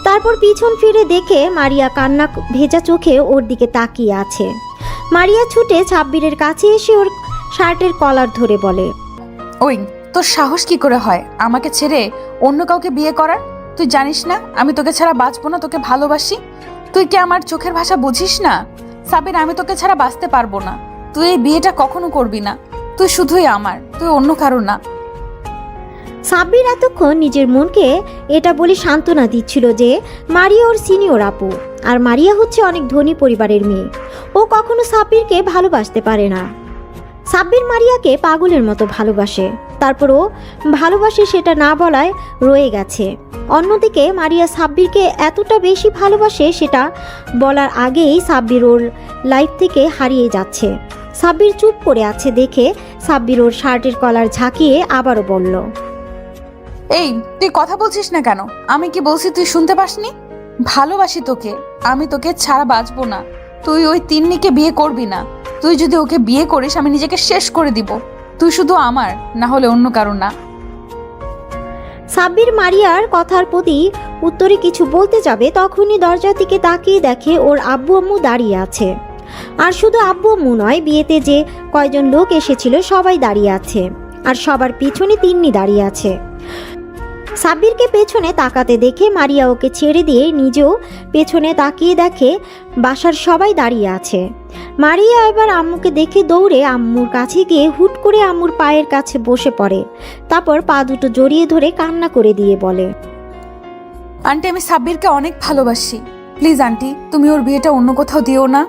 তারপর পিছন ফিরে দেখে মারিয়া কান্না ভেজা চোখে ওর দিকে তাকিয়ে আছে। মারিয়া ছুটে সাব্বিরের কাছে এসে ওর শার্টের কলার ধরে বলে, ওই, তোর সাহস কি করে হয় আমাকে ছেড়ে অন্য কাউকে বিয়ে করার? তুই জানিস না আমি তোকে ছাড়া বাঁচবো না, তোকে ভালোবাসি। তুই কি আমার চোখের ভাষা বুঝিস না? সাব্বির, আমি তোকে ছাড়া বাঁচতে পারবো না। তুই এই বিয়েটা কখনো করবি না। তুই শুধুই আমার, তুই অন্য কারো না। সাব্বির এতক্ষণ নিজের মনকে এটা বলে সান্ত্বনা দিচ্ছিল যে মারিয়া ওর সিনিয়র আপু, আর মারিয়া হচ্ছে অনেক ধনী পরিবারের মেয়ে। ও কখনো সাব্বিরকে ভালোবাসতে পারে না। সাব্বির মারিয়াকে পাগলের মতো ভালোবাসে, তারপর ও ভালোবাসে সেটা না বলায় রয়ে গেছে। অন্যদিকে মারিয়া সাব্বিরকে এতটা বেশি ভালোবাসে সেটা বলার আগেই সাব্বির ওর লাইফ থেকে হারিয়ে যাচ্ছে। সাব্বির চুপ করে আছে দেখে সাব্বির ওর শার্টের কলার ঝাঁকিয়ে আবারও বলল, এই তুই কথা বলছিস না কেন? আমি কি বলছি তুই শুনতে পাসনি? ভালোবাসি তোকে, আমি তোকে ছাড়া বাঁচবো না। তুই ওই তিন্নিকে বিয়ে করবি না। তুই যদি ওকে বিয়ে করিস আমি নিজেকে শেষ করে দিব। তুই শুধু আমার, না হলে অন্য কারো না। সাব্বির মারিয়ার কথার প্রতি উত্তরে কিছু বলতে যাবে তখনই দরজার দিকে তাকিয়ে দেখে ওর আব্বু আম্মু দাঁড়িয়ে আছে। আর শুধু আব্বু আম্মু নয়, বিয়েতে যে কয়জন লোক এসেছিল সবাই দাঁড়িয়ে আছে, আর সবার পিছনে তিন্নি দাঁড়িয়ে আছে। সাব্বিরকে পেছনে তাকাতে দেখে মারিয়া ওকে ছেড়ে দিয়ে নিজেও পেছনে তাকিয়ে দেখে বাসার সবাই দাঁড়িয়ে আছে। মারিয়া এবার আম্মুকে দেখে দৌড়ে আম্মুর কাছে গিয়ে হুট করে আম্মুর পায়ের কাছে বসে পড়ে, তারপর পা দুটো জড়িয়ে ধরে কান্না করে দিয়ে বলে, আন্টি আমি সাব্বিরকে অনেক ভালোবাসি। প্লিজ আন্টি, তুমি ওর বিয়েটা অন্য কোথাও দিও না।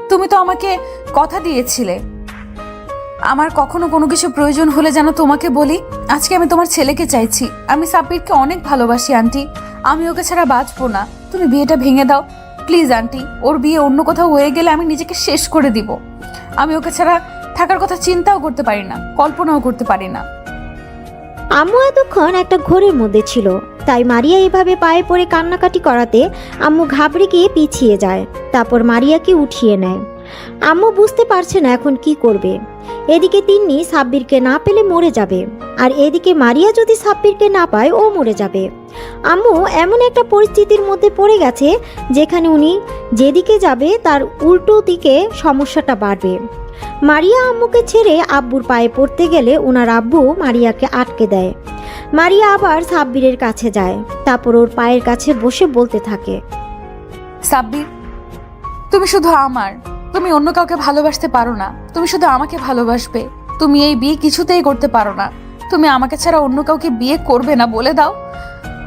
তুমি তো আমাকে কথা দিয়েছিলে আমার কখনো কোনো কিছু প্রয়োজন হলে যেন তোমাকে বলি। আজকে আমি তোমার ছেলেকে চাইছি। আমি সাব্বিরকে অনেক ভালোবাসি আন্টি, আমি ওকে ছাড়া বাঁচবো না। তুমি বিয়েটা ভেঙে দাও প্লিজ আন্টি। ওর বিয়ে অন্য কোথাও হয়ে গেলে আমি নিজেকে শেষ করে দিব। আমি ওকে ছাড়া থাকার কথা চিন্তাও করতে পারি না, কল্পনাও করতে পারি না। আম্মু এতক্ষণ একটা ঘোরের মধ্যে ছিল, তাই মারিয়া এভাবে পায়ে পড়ে কান্নাকাটি করাতে আম্মু ঘাবড়ে গিয়ে পিছিয়ে যায়। তারপর মারিয়াকে উঠিয়ে নেয়। আম্মু বুঝতে পারছে না এখন কি করবে। এদিকে তিন্নি সাব্বিরকে না পেলে মরে যাবে, আর এদিকে মারিয়া যদি সাব্বিরকে না পায় ও মরে যাবে। আম্মু এমন একটা পরিস্থিতির মধ্যে পড়ে গেছে যেখানে উনি যেদিকে যাবে তার উল্টো দিকে সমস্যাটা বাড়বে। মারিয়া আম্মুকে ছেড়ে আব্বুর পায়ে পড়তে গেলে ওনার আব্বু মারিয়াকে আটকে দেয়। মারিয়া আবার সাব্বিরের কাছে যায়, তারপর ওর পায়ের কাছে বসে বলতে থাকে, সাব্বির তুমি শুধু আমার, তুমি অন্য কাউকে ভালোবাসতে পারো না। তুমি শুধু আমাকে ভালোবাসবে। তুমি এই বিয়ে কিছুতেই করতে পারো না। তুমি আমাকে ছাড়া অন্য কাউকে বিয়ে করবে না, বলে দাও।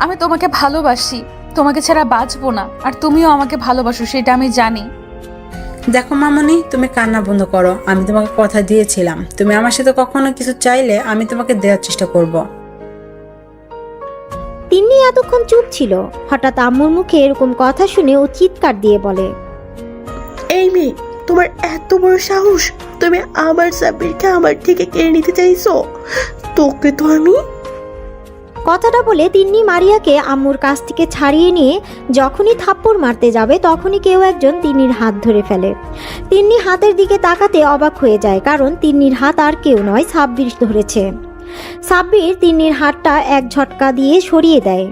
আমি তোমাকে ভালোবাসি, তোমাকে ছাড়া বাঁচবো না। আর তুমিও আমাকে ভালোবাসো, সেটা আমি জানি। দেখো মামনি, তুমি কান্না বন্ধ করো। আমি তোমাকে কথা দিয়েছিলাম, তুমি আমার সাথে কখনো কিছু চাইলে আমি তোমাকে দেওয়ার চেষ্টা করব। তিন্নি এতক্ষণ চুপ ছিল। হঠাৎ আম্মুর মুখে এরকম কথা শুনে ও চিৎকার দিয়ে বলে, এই মেয়ে, তোমার এত বড় সাহস! তুমি আমার সাব্বিরকে আমার থেকে কেড়ে নিতে চাইছো? তোকে তো আমি। কথাটা বলে তিন্নি মারিয়াকে আম্মুর কাছ থেকে ছাড়িয়ে নিয়ে যখনই থাপ্পড় মারতে যাবে তখনই কেউ একজন তিন্নির হাত ধরে ফেলে। তিন্নি হাতের দিকে তাকাতে অবাক হয়ে যায়, কারণ তিন্নির হাত আর কেউ নয়, সাব্বির ধরেছে। সাব্বির তিন্নির হাতটা এক ঝটকা দিয়ে সরিয়ে দেয়।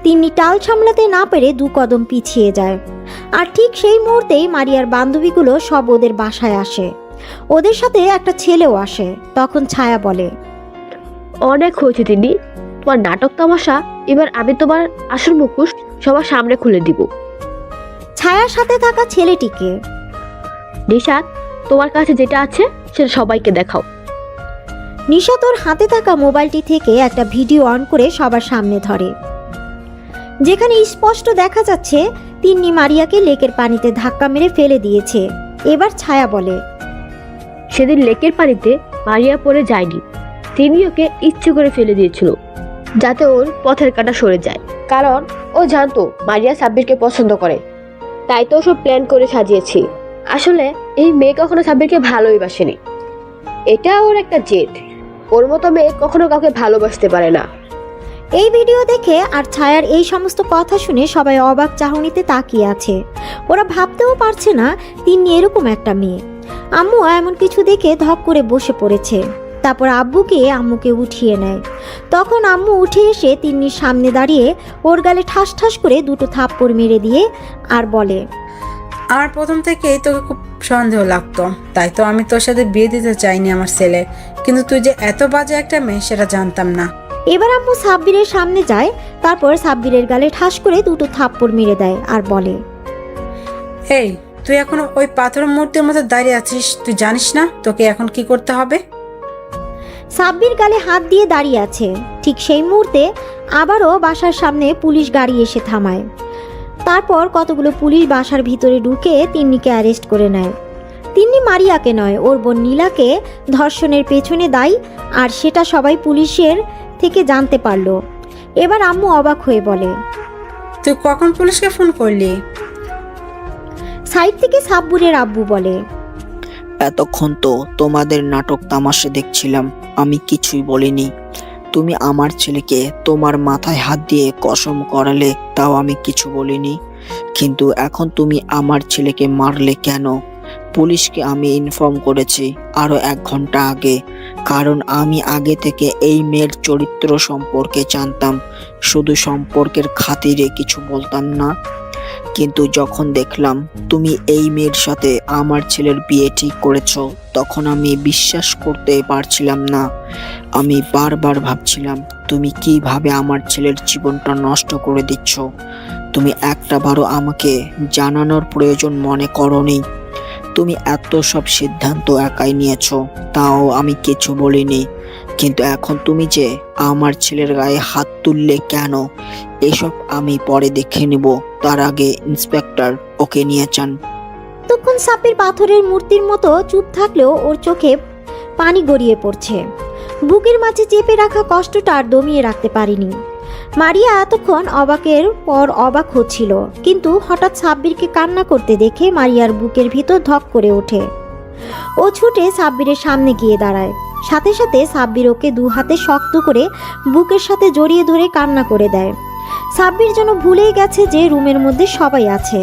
তিন্নি টাল সামলাতে না পেরে 2 কদম পিছিয়ে যায়। আর ঠিক সেই মুহূর্তেই মারিয়ার বান্ধবীগুলো সব ওদের বাসায় আসে। ওদের সাথে একটা ছেলেও আসে। তখন ছায়া বলে, অনেক হয়েছে তিনি, তোমার নাটক তামাশা। এবার আমি তোমার আসল মুখোশ সবার সামনে খুলে দিব। ছায়ার সাথে থাকা ছেলেটিকে, নিশাত, তোমার কাছে যেটা আছে সেটা সবাইকে দেখাও। নিশাত ওর হাতে থাকা মোবাইলটি থেকে একটা ভিডিও অন করে সবার সামনে ধরে, যেখানে স্পষ্ট দেখা যাচ্ছে তিন্নি মারিয়াকে লেকের পানিতে ধাক্কা মেরে ফেলে দিয়েছে। এবার ছায়া বলে, সেদিন লেকের পানিতে মারিয়া পড়ে যায়নি, তিনি ওকে ইচ্ছে করে ফেলে দিয়েছিল যাতে ওর পথের কাঁটা সরে যায়। কারণ ও জানতো মারিয়া সাব্বিরকে পছন্দ করে, তাই তো সব প্ল্যান করে সাজিয়েছি। আসলে এই মেয়ে কখনো সাব্বিরকে ভালোই বাসেনি, এটা ওর একটা জেদ। ওর মতো মেয়ে কখনো কাউকে ভালোবাসতে পারে না। এই ভিডিও দেখে আর ছায়ার এই সমস্ত কথা শুনে সবাই অবাক চাহনিতে তাকিয়ে আছে। ওরা ভাবতেও পারছে না তিন্নি এরকম একটা মেয়ে। আম্মু এমন কিছু দেখে ধক করে বসে পড়েছে। তারপর আব্বুকে আম্মুকে উঠিয়ে নেয়। তখন আম্মু উঠে এসে তিন্নির সামনে দাঁড়িয়ে ওর গালে ঠাস ঠাস করে 2 থাপ্পড় মেরে দিয়ে আর বলে, আমার প্রথম থেকেই তোকে খুব সন্দেহ লাগতো, তাই তো আমি তোর সাথে বিয়ে দিতে চাইনি আমার ছেলে। কিন্তু তুই যে এত বাজে একটা মেয়ে সেটা জানতাম না। এবার আম্মু সাব্বিরের সামনে যায়। তারপর সাব্বিরের গালে ঠাস করে 2 থাপ্পড় মেরে দেয় আর বলে, এই তুই এখনো ওই পাথর মূর্তির মতো দাঁড়িয়ে আছিস? তুই জানিস না তোকে এখন কি করতে হবে? সাব্বির গালে হাত দিয়ে দাঁড়িয়ে আছে। ঠিক সেই মুহূর্তে আবারও বাসার সামনে পুলিশ গাড়ি এসে থামায়। তারপর কতগুলো পুলিশ বাসার ভিতরে ঢুকে তিন্নিকে অ্যারেস্ট করে নেয়। তিন্নি মারিয়াকে নয়, ওর বোন নীলাকে ধর্ষণের পেছনে দায়ী, আর সেটা সবাই পুলিশের থেকে জানতে পারলো। এবার আম্মু অবাক হয়ে বলে, তুই কখন পুলিশকে ফোন করলি? সাইড থেকে সাব্বুরের আব্বু বলে, এতক্ষণ তো তোমাদের নাটক তামাশা দেখছিলাম, আমি কিছুই বলিনি। তুমি আমার ছেলেকে তোমার মাথায় হাত দিয়ে কসম করালে, তাও আমি কিছু বলিনি। কিন্তু এখন তুমি আমার ছেলেকে মারলে কেন? পুলিশকে আমি ইনফর্ম করেছি আরো 1 ঘন্টা আগে, কারণ আমি আগে থেকে এই মেয়ের চরিত্র সম্পর্কে জানতাম, শুধু সম্পর্কের খাতিরে কিছু বলতাম না। কিন্তু যখন দেখলাম তুমি এই মেয়ের সাথে আমার ছেলের বিয়ে ঠিক করেছো, তখন আমি বিশ্বাস করতে পারছিলাম না। আমি বারবার ভাবছিলাম তুমি কিভাবে আমার ছেলের জীবনটা নষ্ট করে দিচ্ছ। তুমি একটাবারও আমাকে জানানোর প্রয়োজন মনে করোনি। তুমি এত সব সিদ্ধান্ত একাই নিয়েছো, তাও আমি কিছু বলিনি। কিন্তু এখন তুমি যে আমার ছেলের গায়ে হাত তুললে কেন, এসব আমি পরে দেখে নেব। তার আগে ইন্সপেক্টর ওকে নিয়ে যান। তখন সাব্বির পাথরের মূর্তির মতো চুপ থাকলেও ওর চোখে পানি গড়িয়ে পড়ছে। বুকের মাঝে চেপে রাখা কষ্টটা আর দমিয়ে রাখতে পারিনি। মারিয়া এতক্ষণ অবাকের পর অবাক হচ্ছিল, কিন্তু হঠাৎ সাব্বিরকে কান্না করতে দেখে মারিয়ার বুকের ভিতর ধক করে ওঠে। ও ছুটে সাব্বিরের সামনে গিয়ে দাঁড়ায়। সাথে সাথে সাব্বির ওকে 2 হাতে শক্ত করে বুকের সাথে জড়িয়ে ধরে কান্না করে দেয়। সাব্বির যেন ভুলেই গেছে যে রুমের মধ্যে সবাই আছে।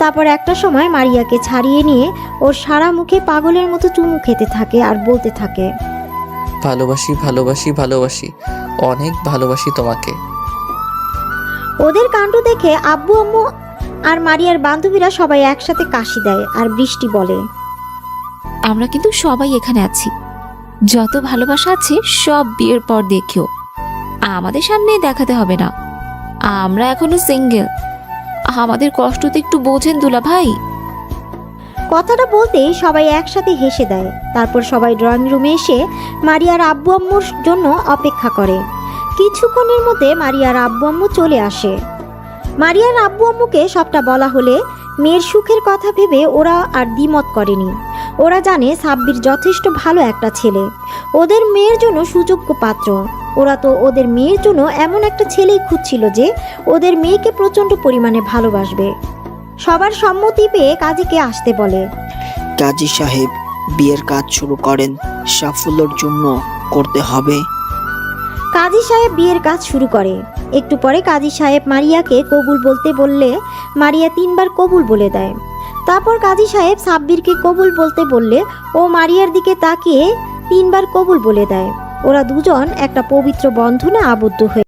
তারপর একটা সময় মারিয়াকে ছাড়িয়ে নিয়ে ওর সারা মুখে পাগলের মতো চুমু খেতে থাকে আর বলতে থাকে, ভালোবাসি ভালোবাসি ভালোবাসি, অনেক ভালোবাসি তোমাকে। ওদের কাণ্ড দেখে আব্বু আম্মু আর মারিয়ার বান্ধবীরা সবাই একসাথে কাশি দেয়। আর বৃষ্টি বলে, আমরা কিন্তু সবাই এখানে আছি, যত ভালোবাসা আছে সব বিয়ের পর দেখিও, আমাদের সামনে দেখাতে হবে না। আমরা এখনো সিঙ্গেল, আমাদের কষ্ট তো একটু বোঝেন দুলা ভাই। কথাটা বলতেই সবাই একসাথে হেসে দেয়। তারপর সবাই ড্রয়িং রুমে এসে মারিয়ার আব্বু আম্মুর জন্য অপেক্ষা করে। কিছুক্ষণের মধ্যে মারিয়ার আব্বু আম্মু চলে আসে। মারিয়ার আব্বু আম্মুকে সবটা বলা হলে মেয়ের সুখের কথা ভেবে ওরা আর দ্বিমত করেনি। ওরা জানে সাব্বির যথেষ্ট ভালো একটা ছেলে, ওদের মেয়ের জন্য সুযোগ্য পাত্র। ওরা তো ওদের মেয়ের জন্য এমন একটা ছেলেই খুঁজছিল যে ওদের মেয়েকে প্রচণ্ড পরিমাণে ভালোবাসবে। সবার সম্মতি পেয়ে কাজীকে আসতে বলে। কাজী সাহেব, বিয়ের কাজ শুরু করেন, সাফল্যের জন্য করতে হবে। কাজী সাহেব বিয়ের কাজ শুরু করে। একটু পরে কাজী সাহেব মারিয়াকে কবুল বলতে বললে মারিয়া 3 বার কবুল বলে দেয়। তারপর কাজী সাহেব সাব্বিরকে কবুল বলতে বললে ও মারিয়ার দিকে তাকিয়ে 3 বার কবুল বলে দেয়। ওরা দুজন একটা পবিত্র বন্ধনে আবদ্ধ হয়ে